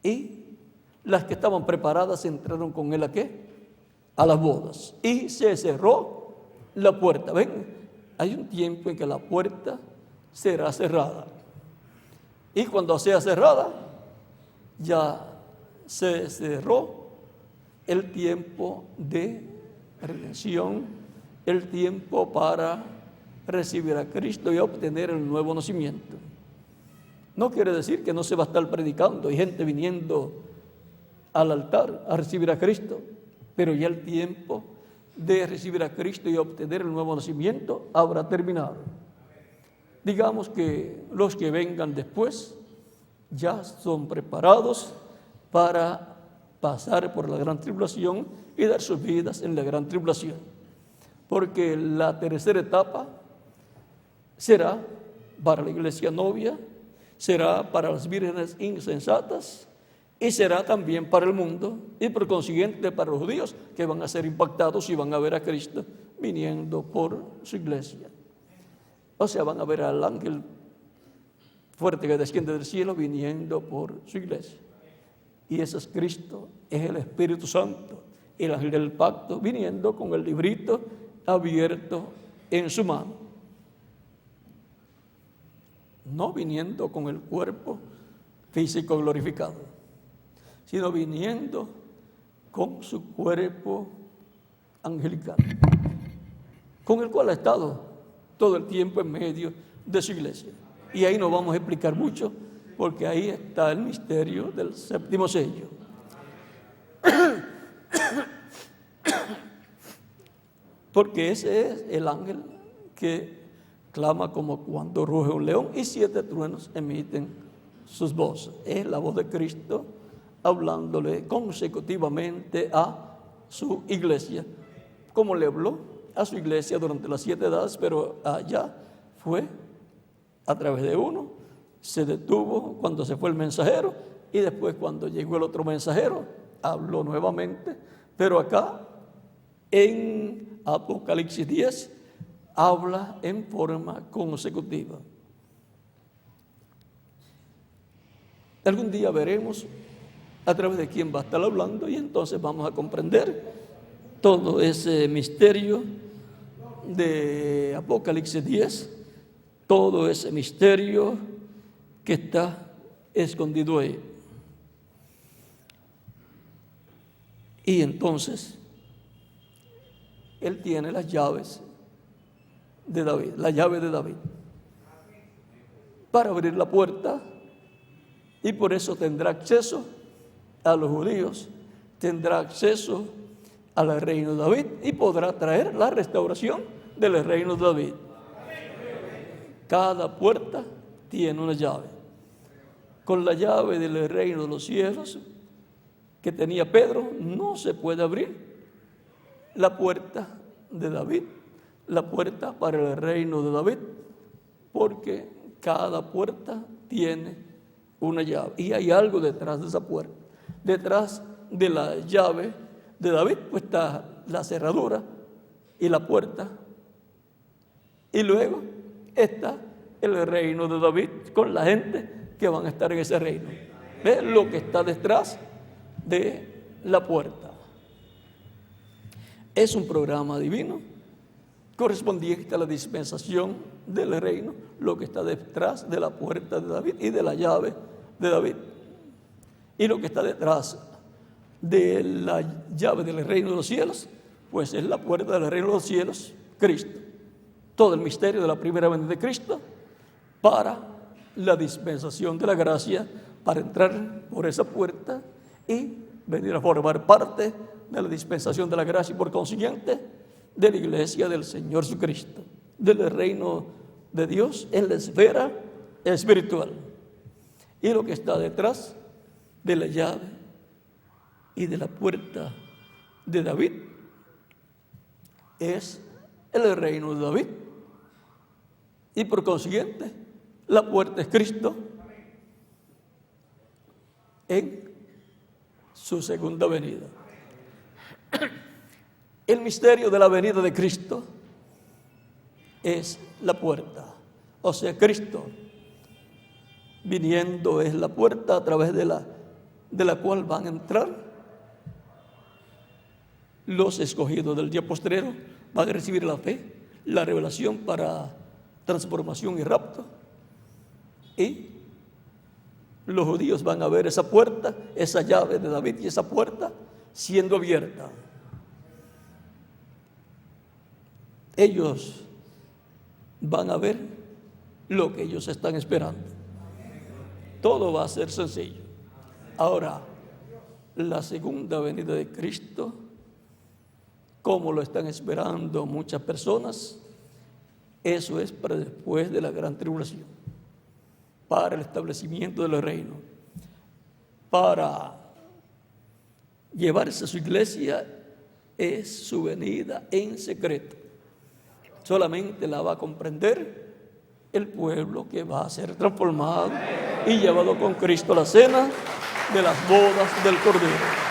Y las que estaban preparadas entraron con él ¿a qué? A las bodas. Y se cerró la puerta. Ven, hay un tiempo en que la puerta será cerrada. Y cuando sea cerrada, ya se cerró el tiempo de redención, el tiempo para recibir a Cristo y obtener el nuevo nacimiento. No quiere decir que no se va a estar predicando y gente viniendo al altar a recibir a Cristo, pero ya el tiempo de recibir a Cristo y obtener el nuevo nacimiento habrá terminado. Digamos que los que vengan después ya son preparados para pasar por la gran tribulación y dar sus vidas en la gran tribulación, porque la tercera etapa será para la iglesia novia, será para las vírgenes insensatas y será también para el mundo y por consiguiente para los judíos que van a ser impactados y van a ver a Cristo viniendo por su iglesia. O sea, van a ver al ángel fuerte que desciende del cielo viniendo por su iglesia. Y ese es Cristo, es el Espíritu Santo, el ángel del pacto, viniendo con el librito abierto en su mano. No viniendo con el cuerpo físico glorificado, sino viniendo con su cuerpo angelical, con el cual ha estado todo el tiempo en medio de su iglesia. Y ahí no vamos a explicar mucho, porque ahí está el misterio del séptimo sello. Porque ese es el ángel que clama como cuando ruge un león y 7 truenos emiten sus voces. Es la voz de Cristo hablándole consecutivamente a su iglesia, como le habló a su iglesia durante las 7 edades, pero allá fue a través de uno, se detuvo cuando se fue el mensajero y después cuando llegó el otro mensajero habló nuevamente, pero acá en Apocalipsis 10 habla en forma consecutiva. Algún día veremos a través de quién va a estar hablando y entonces vamos a comprender todo ese misterio de Apocalipsis 10, todo ese misterio que está escondido ahí. Y entonces él tiene las llaves de David, la llave de David, para abrir la puerta, y por eso tendrá acceso a los judíos, tendrá acceso al reino de David y podrá traer la restauración del reino de David. Cada puerta tiene una llave. Con la llave del reino de los cielos que tenía Pedro, no se puede abrir la puerta de David, la puerta para el reino de David, porque cada puerta tiene una llave. Y hay algo detrás de esa puerta. Detrás de la llave de David pues está la cerradura y la puerta. Y luego está el reino de David con la gente que van a estar en ese reino. ¿Ves lo que está detrás de la puerta? Es un programa divino correspondiente a la dispensación del reino, lo que está detrás de la puerta de David y de la llave de David. Y lo que está detrás de la llave del reino de los cielos, pues es la puerta del reino de los cielos, Cristo. Todo el misterio de la primera venida de Cristo para la dispensación de la gracia, para entrar por esa puerta y venir a formar parte de la dispensación de la gracia y por consiguiente de la iglesia del Señor Jesucristo, del reino de Dios en la esfera espiritual. Y lo que está detrás de la llave y de la puerta de David es el reino de David. Y por consiguiente, la puerta es Cristo en su segunda venida. El misterio de la venida de Cristo es la puerta. O sea, Cristo viniendo es la puerta a través de la cual van a entrar los escogidos del día postrero, van a recibir la fe, la revelación para transformación y rapto. Y los judíos van a ver esa puerta, esa llave de David y esa puerta siendo abierta. Ellos van a ver lo que ellos están esperando. Todo va a ser sencillo. Ahora, la segunda venida de Cristo, como lo están esperando muchas personas, eso es para después de la gran tribulación, para el establecimiento del reino, para llevarse a su iglesia, es su venida en secreto. Solamente la va a comprender el pueblo que va a ser transformado y llevado con Cristo a la cena de las bodas del Cordero.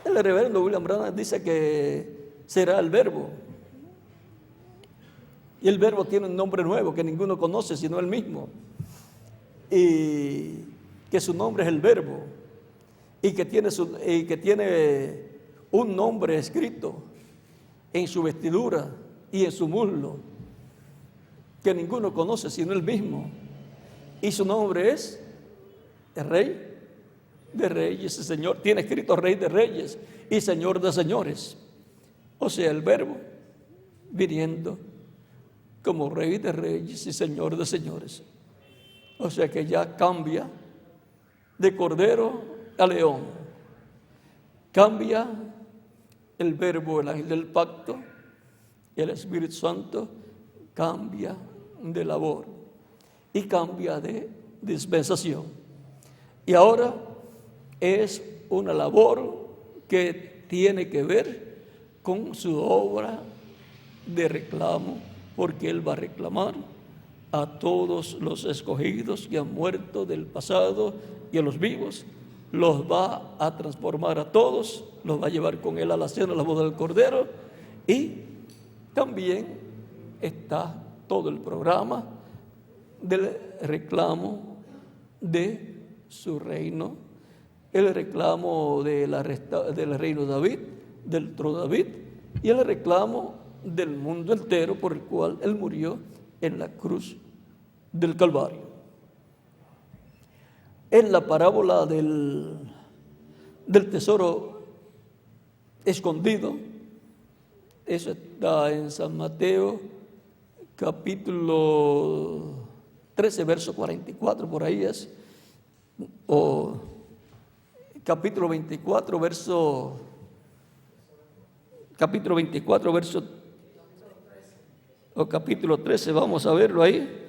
El reverendo William Branham dice que será el Verbo. Y el Verbo tiene un nombre nuevo que ninguno conoce sino él mismo. Y que su nombre es el Verbo. Y que tiene un nombre escrito en su vestidura y en su muslo que ninguno conoce sino él mismo. Y su nombre es el Rey de Reyes y Señor. Tiene escrito Rey de Reyes y Señor de Señores. O sea, el Verbo viniendo como Rey de Reyes y Señor de Señores. O sea que ya cambia de cordero a león. Cambia el Verbo, el ángel del pacto, el Espíritu Santo cambia de labor y cambia de dispensación. Y ahora es una labor que tiene que ver con su obra de reclamo, porque Él va a reclamar a todos los escogidos que han muerto del pasado y a los vivos, los va a transformar a todos, los va a llevar con Él a la cena, a la boda del Cordero, y también está todo el programa del reclamo de su reino, el reclamo del reino de David, del trono de David, y el reclamo del mundo entero por el cual Él murió en la cruz del Calvario. En la parábola del tesoro escondido, eso está en San Mateo capítulo 13, verso 44, por ahí es, o capítulo 24, verso 24, o capítulo 13, vamos a verlo ahí.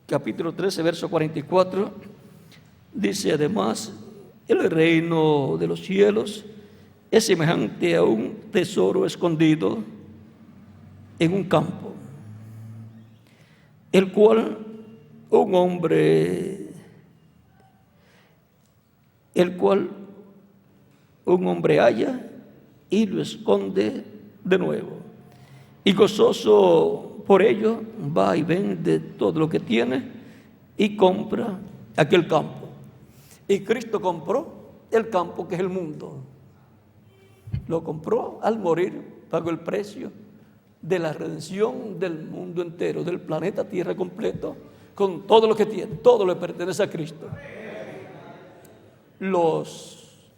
capítulo 13, verso 44, dice además, el reino de los cielos es semejante a un tesoro escondido en un campo, el cual un hombre halla y lo esconde de nuevo. Y gozoso por ello va y vende todo lo que tiene y compra aquel campo. Y Cristo compró el campo, que es el mundo. Lo compró al morir, pagó el precio de la redención del mundo entero, del planeta Tierra completo, con todo lo que tiene. Todo le pertenece a Cristo. Los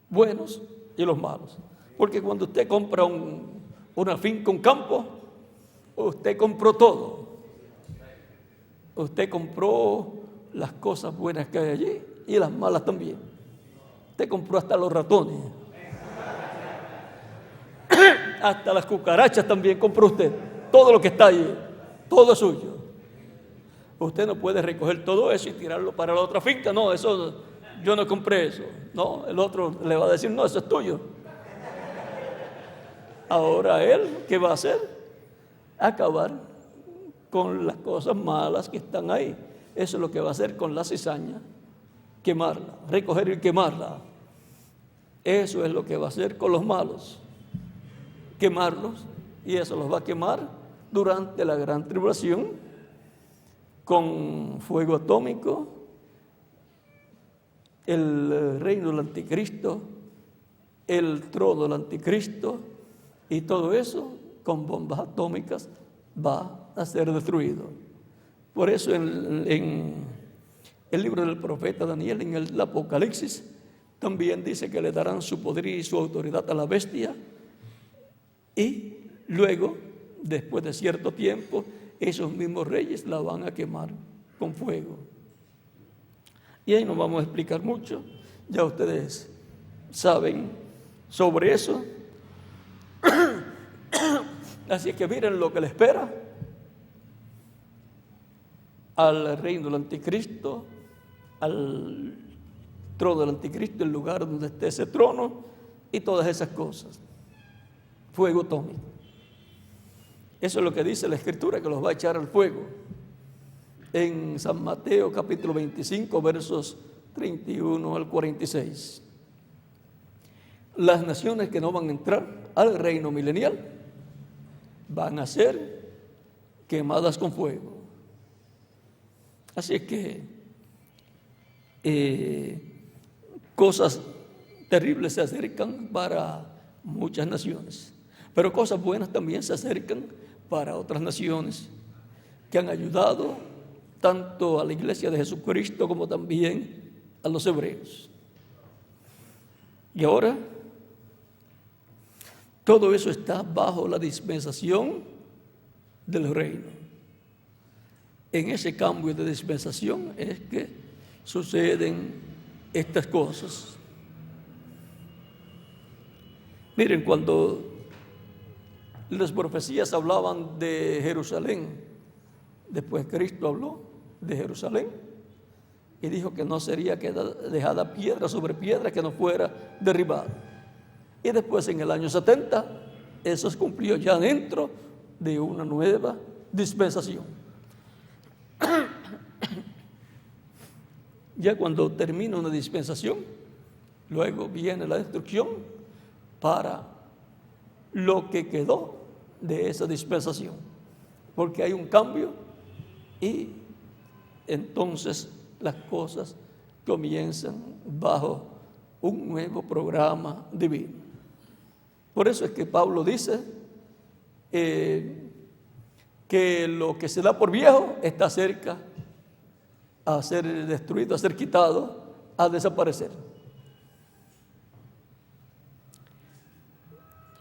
buenos y los malos. Porque cuando usted compra una finca, un campo, usted compró todo. Usted compró las cosas buenas que hay allí y las malas también. Usted compró hasta los ratones. Hasta las cucarachas también compró usted. Todo lo que está allí, todo es suyo. Usted no puede recoger todo eso y tirarlo para la otra finca. No, eso, yo no compré eso. No, el otro le va a decir, no, eso es tuyo. Ahora él, ¿qué va a hacer? Acabar con las cosas malas que están ahí. Eso es lo que va a hacer con la cizaña. Quemarla, recoger y quemarla. Eso es lo que va a hacer con los malos. Quemarlos, y eso los va a quemar durante la gran tribulación con fuego atómico, el reino del anticristo, el trono del anticristo, y todo eso con bombas atómicas va a ser destruido. Por eso en el libro del profeta Daniel, en el Apocalipsis, también dice que le darán su poder y su autoridad a la bestia, y luego, después de cierto tiempo, esos mismos reyes la van a quemar con fuego. Y ahí no vamos a explicar mucho, ya ustedes saben sobre eso. Así que miren lo que le espera al reino del anticristo, al trono del anticristo, el lugar donde esté ese trono y todas esas cosas. Fuego atómico. Eso es lo que dice la Escritura, que los va a echar al fuego. En San Mateo capítulo 25, versos 31 al 46. Las naciones que no van a entrar al reino milenial van a ser quemadas con fuego. Así que cosas terribles se acercan para muchas naciones, pero cosas buenas también se acercan para otras naciones que han ayudado tanto a la iglesia de Jesucristo como también a los hebreos. Y ahora todo eso está bajo la dispensación del reino. En ese cambio de dispensación es que suceden estas cosas. Miren, cuando las profecías hablaban de Jerusalén, después Cristo habló de Jerusalén y dijo que no sería dejada piedra sobre piedra que no fuera derribada. Y después, en el año 70, eso se cumplió ya dentro de una nueva dispensación. Ya cuando termina una dispensación, luego viene la destrucción para lo que quedó de esa dispensación, porque hay un cambio y entonces las cosas comienzan bajo un nuevo programa divino. Por eso es que Pablo dice que lo que se da por viejo está cerca a ser destruido, a ser quitado, a desaparecer.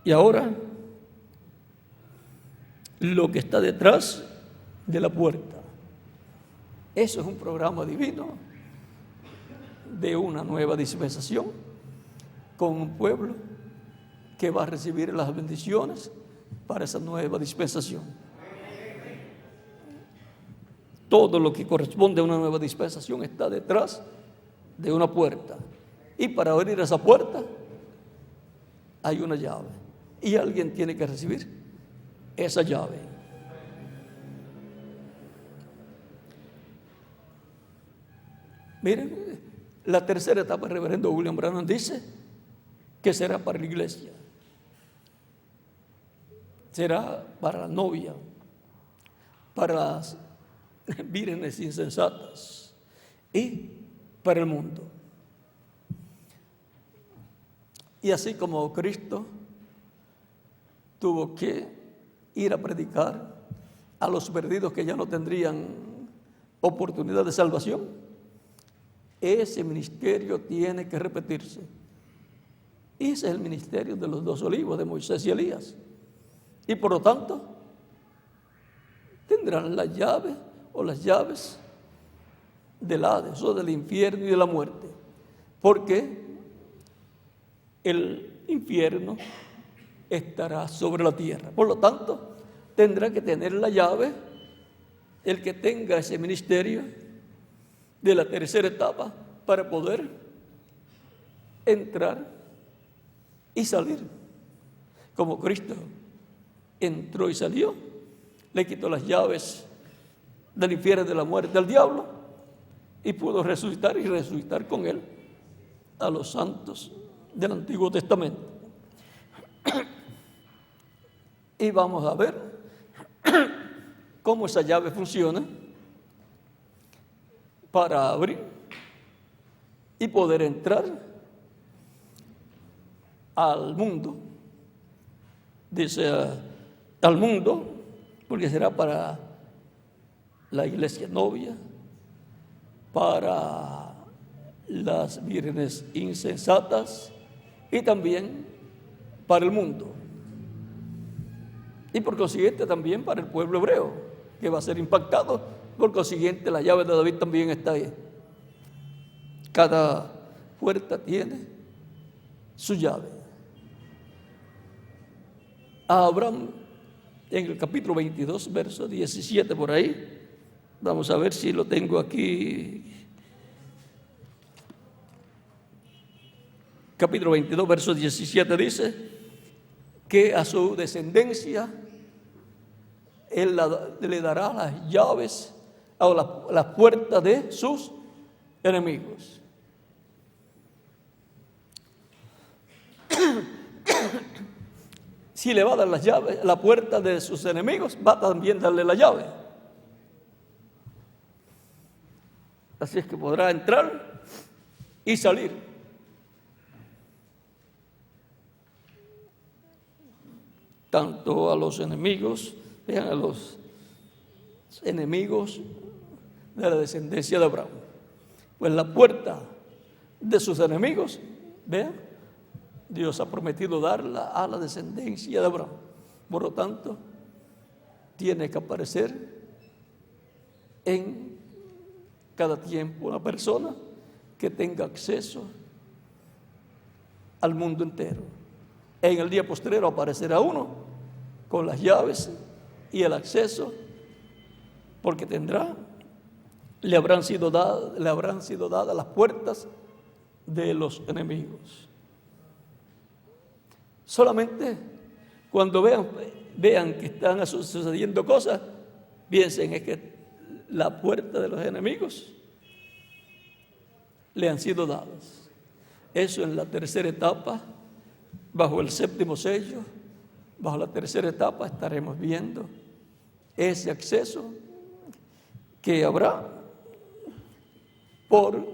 Y ahora, lo que está detrás de la puerta, eso es un programa divino de una nueva dispensación con un pueblo que va a recibir las bendiciones para esa nueva dispensación. todo lo que corresponde a una nueva dispensación está detrás de una puerta. Y para abrir esa puerta hay una llave. Y alguien tiene que recibir esa llave. Miren, la tercera etapa, el reverendo William Branham dice que será para la iglesia. Será para la novia, para las vírgenes insensatas y para el mundo. Y así como Cristo tuvo que ir a predicar a los perdidos que ya no tendrían oportunidad de salvación, ese ministerio tiene que repetirse. Ese es el ministerio de los 2 olivos, de Moisés y Elías. Y por lo tanto, tendrán la llave o las llaves del Hades o del infierno y de la muerte. Porque el infierno estará sobre la tierra. Por lo tanto, tendrá que tener la llave el que tenga ese ministerio de la tercera etapa para poder entrar y salir. Como Cristo entró y salió, le quitó las llaves del infierno, de la muerte, del diablo, y pudo resucitar y resucitar con él a los santos del Antiguo Testamento. Y vamos a ver cómo esa llave funciona para abrir y poder entrar al mundo. Dice al mundo, porque será para la iglesia novia, para las vírgenes insensatas y también para el mundo. Y por consiguiente también para el pueblo hebreo, que va a ser impactado. Por consiguiente, la llave de David también está ahí. Cada puerta tiene su llave. A Abraham, en el capítulo 22, verso 17, por ahí, vamos a ver si lo tengo aquí. Capítulo 22, verso 17 dice que a su descendencia él le dará las llaves a las puertas de sus enemigos. Si le va a dar las llaves a la puerta de sus enemigos, va a también darle la llave. Así es que podrá entrar y salir. Tanto a los enemigos, vean, a los enemigos de la descendencia de Abraham. Pues la puerta de sus enemigos, vean, Dios ha prometido darla a la descendencia de Abraham. Por lo tanto, tiene que aparecer en cada tiempo una persona que tenga acceso al mundo entero. En el día postrero aparecerá uno con las llaves y el acceso, porque le habrán sido dadas las puertas de los enemigos. Solamente cuando vean que están sucediendo cosas, piensen es que la puerta de los enemigos le han sido dadas. Eso en la tercera etapa, bajo el séptimo sello, bajo la tercera etapa estaremos viendo ese acceso que habrá por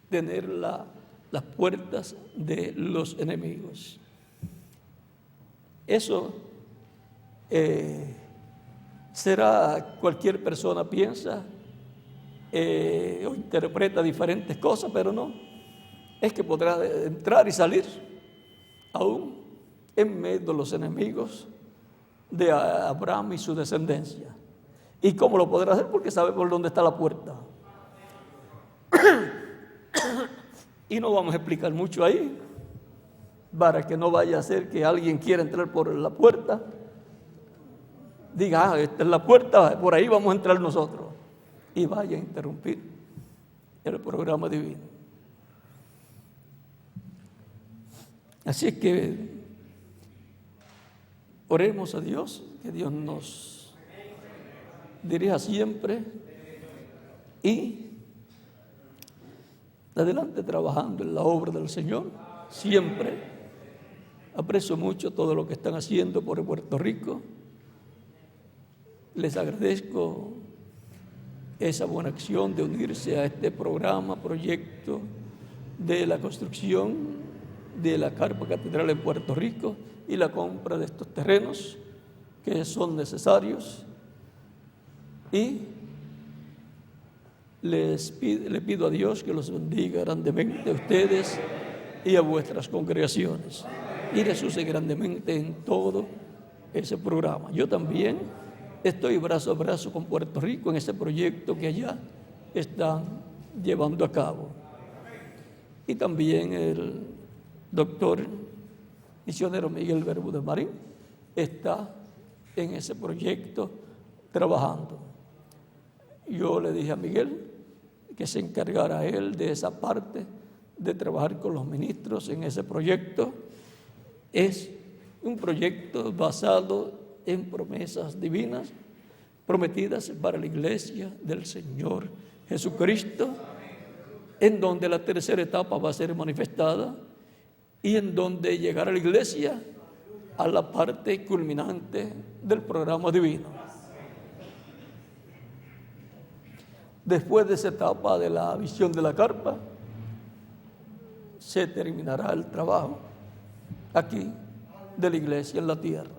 tener las puertas de los enemigos. Eso será, cualquier persona piensa o interpreta diferentes cosas, pero no, es que podrá entrar y salir aún en medio de los enemigos de Abraham y su descendencia. ¿Y cómo lo podrá hacer? Porque sabe por dónde está la puerta. Y no vamos a explicar mucho ahí, para que no vaya a ser que alguien quiera entrar por la puerta, diga, esta es la puerta, por ahí vamos a entrar nosotros. y vaya a interrumpir el programa divino. Así es que oremos a Dios, que Dios nos dirija siempre y adelante trabajando en la obra del Señor, siempre. Aprecio mucho todo lo que están haciendo por Puerto Rico. Les agradezco esa buena acción de unirse a este programa, proyecto de la construcción de la Carpa Catedral en Puerto Rico y la compra de estos terrenos que son necesarios. Y le pido a Dios que los bendiga grandemente a ustedes y a vuestras congregaciones y les use grandemente en todo ese programa. Yo también estoy brazo a brazo con Puerto Rico en ese proyecto que allá están llevando a cabo. Y también el doctor misionero Miguel Bermúdez Marín está en ese proyecto trabajando. Yo le dije a Miguel que se encargara él de esa parte de trabajar con los ministros en ese proyecto. Es un proyecto basado en promesas divinas prometidas para la iglesia del Señor Jesucristo, en donde la tercera etapa va a ser manifestada y en donde llegará la iglesia a la parte culminante del programa divino. Después de esa etapa de la visión de la carpa, se terminará el trabajo aquí de la iglesia en la tierra.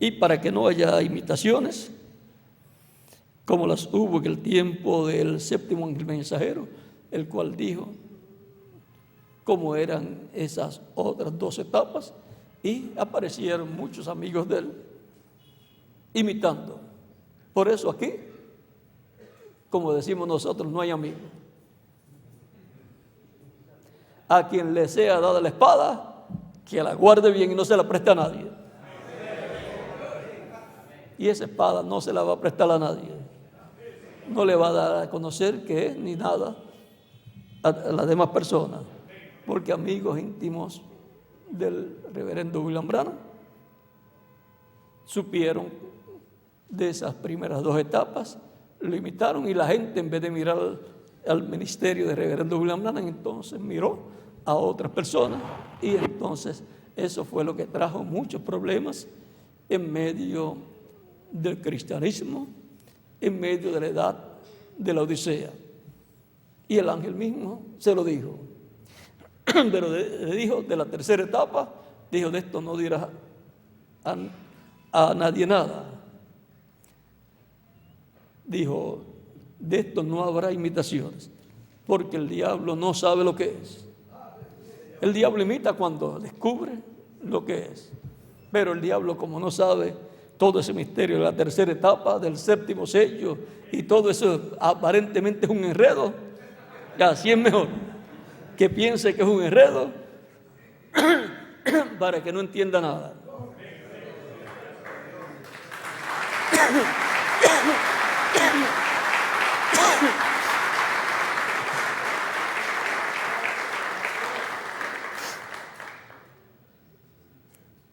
Y para que no haya imitaciones, como las hubo en el tiempo del séptimo ángel mensajero, el cual dijo cómo eran esas otras 2 etapas, y aparecieron muchos amigos de él imitando. Por eso aquí, como decimos nosotros, no hay amigo. A quien le sea dada la espada, que la guarde bien y no se la preste a nadie. Y esa espada no se la va a prestar a nadie. No le va a dar a conocer qué es ni nada a las demás personas. Porque amigos íntimos del reverendo William Branham supieron de esas primeras 2 etapas, lo imitaron, y la gente, en vez de mirar al ministerio del reverendo William Branham, entonces miró a otras personas, y entonces eso fue lo que trajo muchos problemas en medio del cristianismo, en medio de la edad de la Odisea. Y el ángel mismo se lo dijo. Pero le dijo de la tercera etapa, dijo: de esto no dirás a nadie nada. Dijo: de esto no habrá imitaciones, porque el diablo no sabe lo que es. El diablo imita cuando descubre lo que es, pero el diablo, como no sabe todo ese misterio de la tercera etapa, del séptimo sello, y todo eso aparentemente es un enredo, así es mejor que piense que es un enredo para que no entienda nada.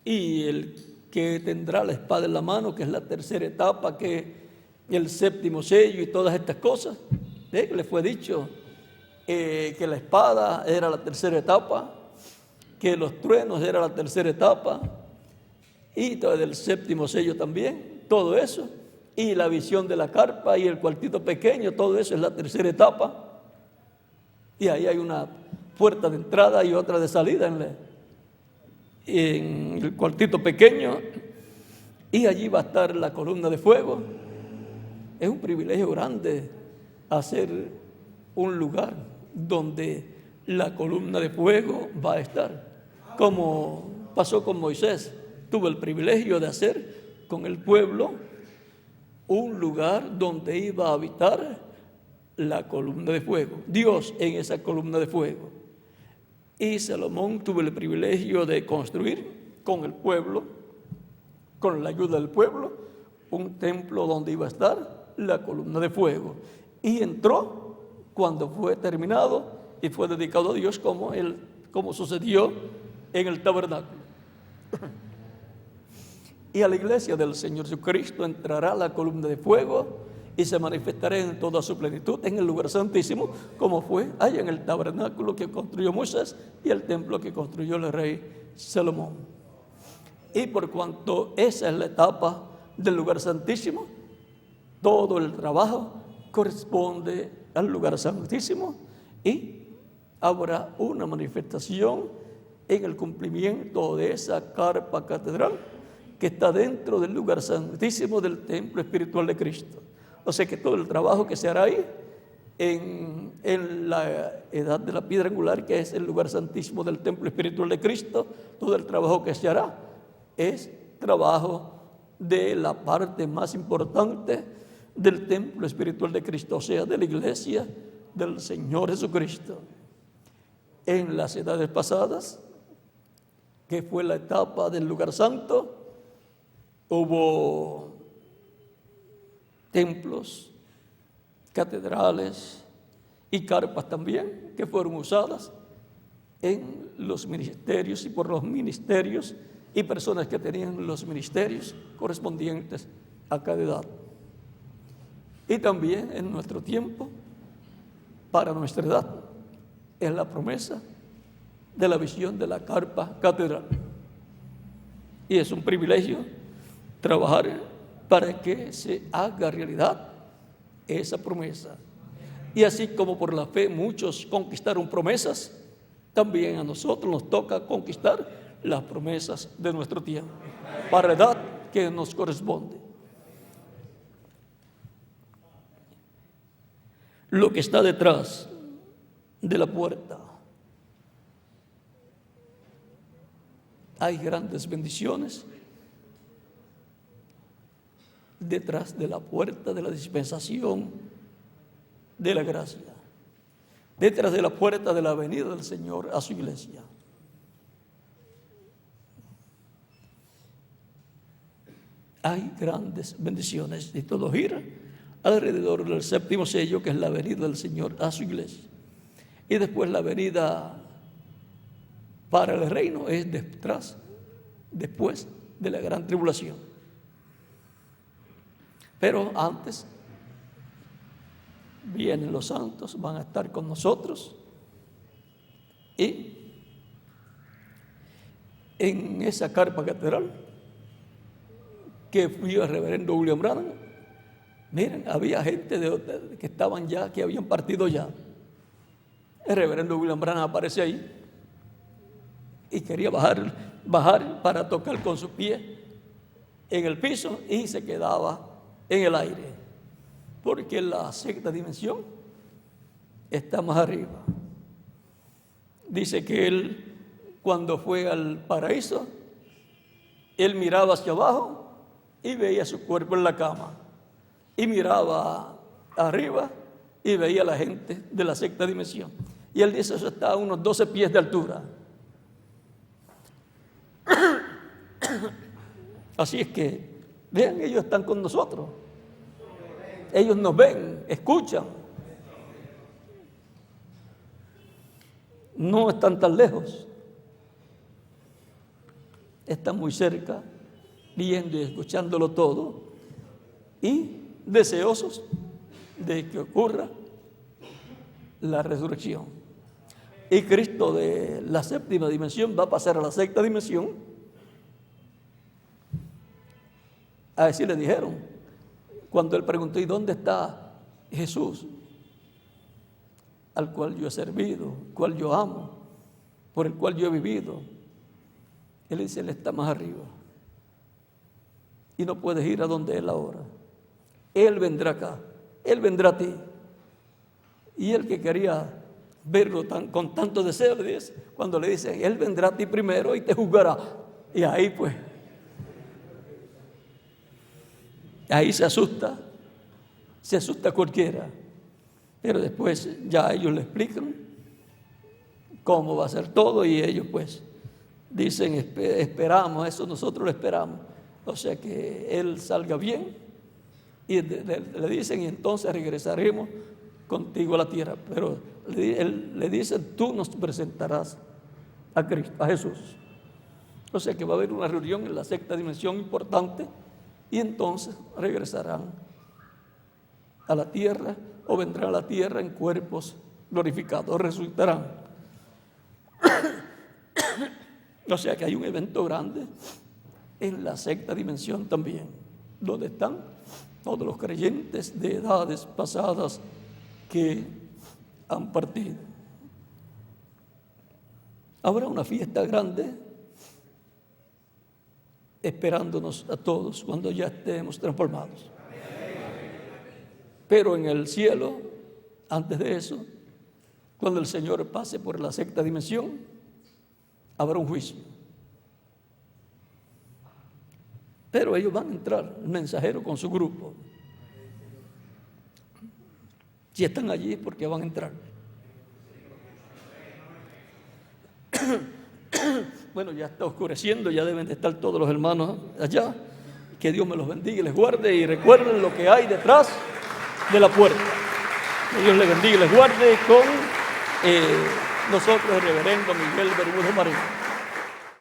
Y el que tendrá la espada en la mano, que es la tercera etapa, que el séptimo sello y todas estas cosas, le fue dicho que la espada era la tercera etapa, que los truenos era la tercera etapa, y todo el séptimo sello también, todo eso, y la visión de la carpa y el cuartito pequeño, todo eso es la tercera etapa. Y ahí hay una puerta de entrada y otra de salida en el cuartito pequeño, y allí va a estar la columna de fuego. Es un privilegio grande hacer un lugar donde la columna de fuego va a estar, como pasó con Moisés. Tuvo el privilegio de hacer con el pueblo un lugar donde iba a habitar la columna de fuego, Dios en esa columna de fuego. Y Salomón tuvo el privilegio de construir con el pueblo con la ayuda del pueblo, un templo donde iba a estar la columna de fuego. Y entró cuando fue terminado y fue dedicado a Dios como sucedió en el tabernáculo. Y a la iglesia del Señor Jesucristo entrará la columna de fuego y se manifestará en toda su plenitud en el lugar santísimo, como fue allá en el tabernáculo que construyó Moisés y el templo que construyó el rey Salomón. Y por cuanto esa es la etapa del lugar santísimo, todo el trabajo corresponde al lugar santísimo y habrá una manifestación en el cumplimiento de esa carpa catedral que está dentro del lugar santísimo del templo espiritual de Cristo. O sea que todo el trabajo que se hará ahí en la edad de la piedra angular, que es el lugar santísimo del templo espiritual de Cristo, todo el trabajo que se hará es trabajo de la parte más importante del templo espiritual de Cristo, o sea, de la iglesia del Señor Jesucristo. En las edades pasadas, que fue la etapa del lugar santo, hubo templos, catedrales y carpas también que fueron usadas en los ministerios y por los ministerios y personas que tenían los ministerios correspondientes a cada edad. Y también en nuestro tiempo, para nuestra edad, es la promesa de la visión de la carpa catedral. Y es un privilegio trabajar para que se haga realidad esa promesa. Y así como por la fe muchos conquistaron promesas, también a nosotros nos toca conquistar las promesas de nuestro tiempo, para la edad que nos corresponde. Lo que está detrás de la puerta, hay grandes bendiciones detrás de la puerta de la dispensación de la gracia, detrás de la puerta de la venida del Señor a su iglesia. Hay grandes bendiciones y todo gira alrededor del séptimo sello, que es la venida del Señor a su iglesia. Y después la venida para el reino es después de la gran tribulación. Pero antes vienen los santos, van a estar con nosotros, y en esa carpa catedral que fui al reverendo William Branham, miren, había gente que estaban ya, que habían partido ya. El reverendo William Branham aparece ahí y quería bajar para tocar con su pie en el piso y se quedaba en el aire, porque la sexta dimensión está más arriba. Dice que él, cuando fue al paraíso, él miraba hacia abajo y veía su cuerpo en la cama, y miraba arriba y veía a la gente de la sexta dimensión. Y él dice, eso está a unos 12 pies de altura. Así es que, vean, ellos están con nosotros. Ellos nos ven, escuchan. No están tan lejos. Están muy cerca, viendo y escuchándolo todo, y deseosos de que ocurra la resurrección. Y Cristo de la séptima dimensión va a pasar a la sexta dimensión. Así le dijeron cuando él preguntó, ¿y dónde está Jesús? Al cual yo he servido, al cual yo amo, por el cual yo he vivido. Él dice, él está más arriba y no puedes ir a donde él ahora. Él vendrá acá, él vendrá a ti. Y el que quería verlo con tanto deseo, le dice, cuando le dice, él vendrá a ti primero y te juzgará. Y ahí pues, ahí se asusta cualquiera. Pero después ya ellos le explican cómo va a ser todo, y ellos pues dicen, esperamos, eso nosotros lo esperamos. O sea que él salga bien y le dicen, y entonces regresaremos contigo a la tierra. Pero él le dice, tú nos presentarás a Cristo, a Jesús. O sea que va a haber una reunión en la sexta dimensión importante y entonces regresarán a la tierra o vendrán a la tierra en cuerpos glorificados, resucitarán. O sea que hay un evento grande en la sexta dimensión también, donde están todos los creyentes de edades pasadas que han partido. Habrá una fiesta grande esperándonos a todos cuando ya estemos transformados. Pero en el cielo, antes de eso, cuando el Señor pase por la sexta dimensión, habrá un juicio. Pero ellos van a entrar, el mensajero con su grupo. Si están allí, porque van a entrar. Bueno, ya está oscureciendo, ya deben de estar todos los hermanos allá. Que Dios me los bendiga y les guarde, y recuerden lo que hay detrás de la puerta. Que Dios les bendiga y les guarde con nosotros, el reverendo Miguel Bermúdez Marín.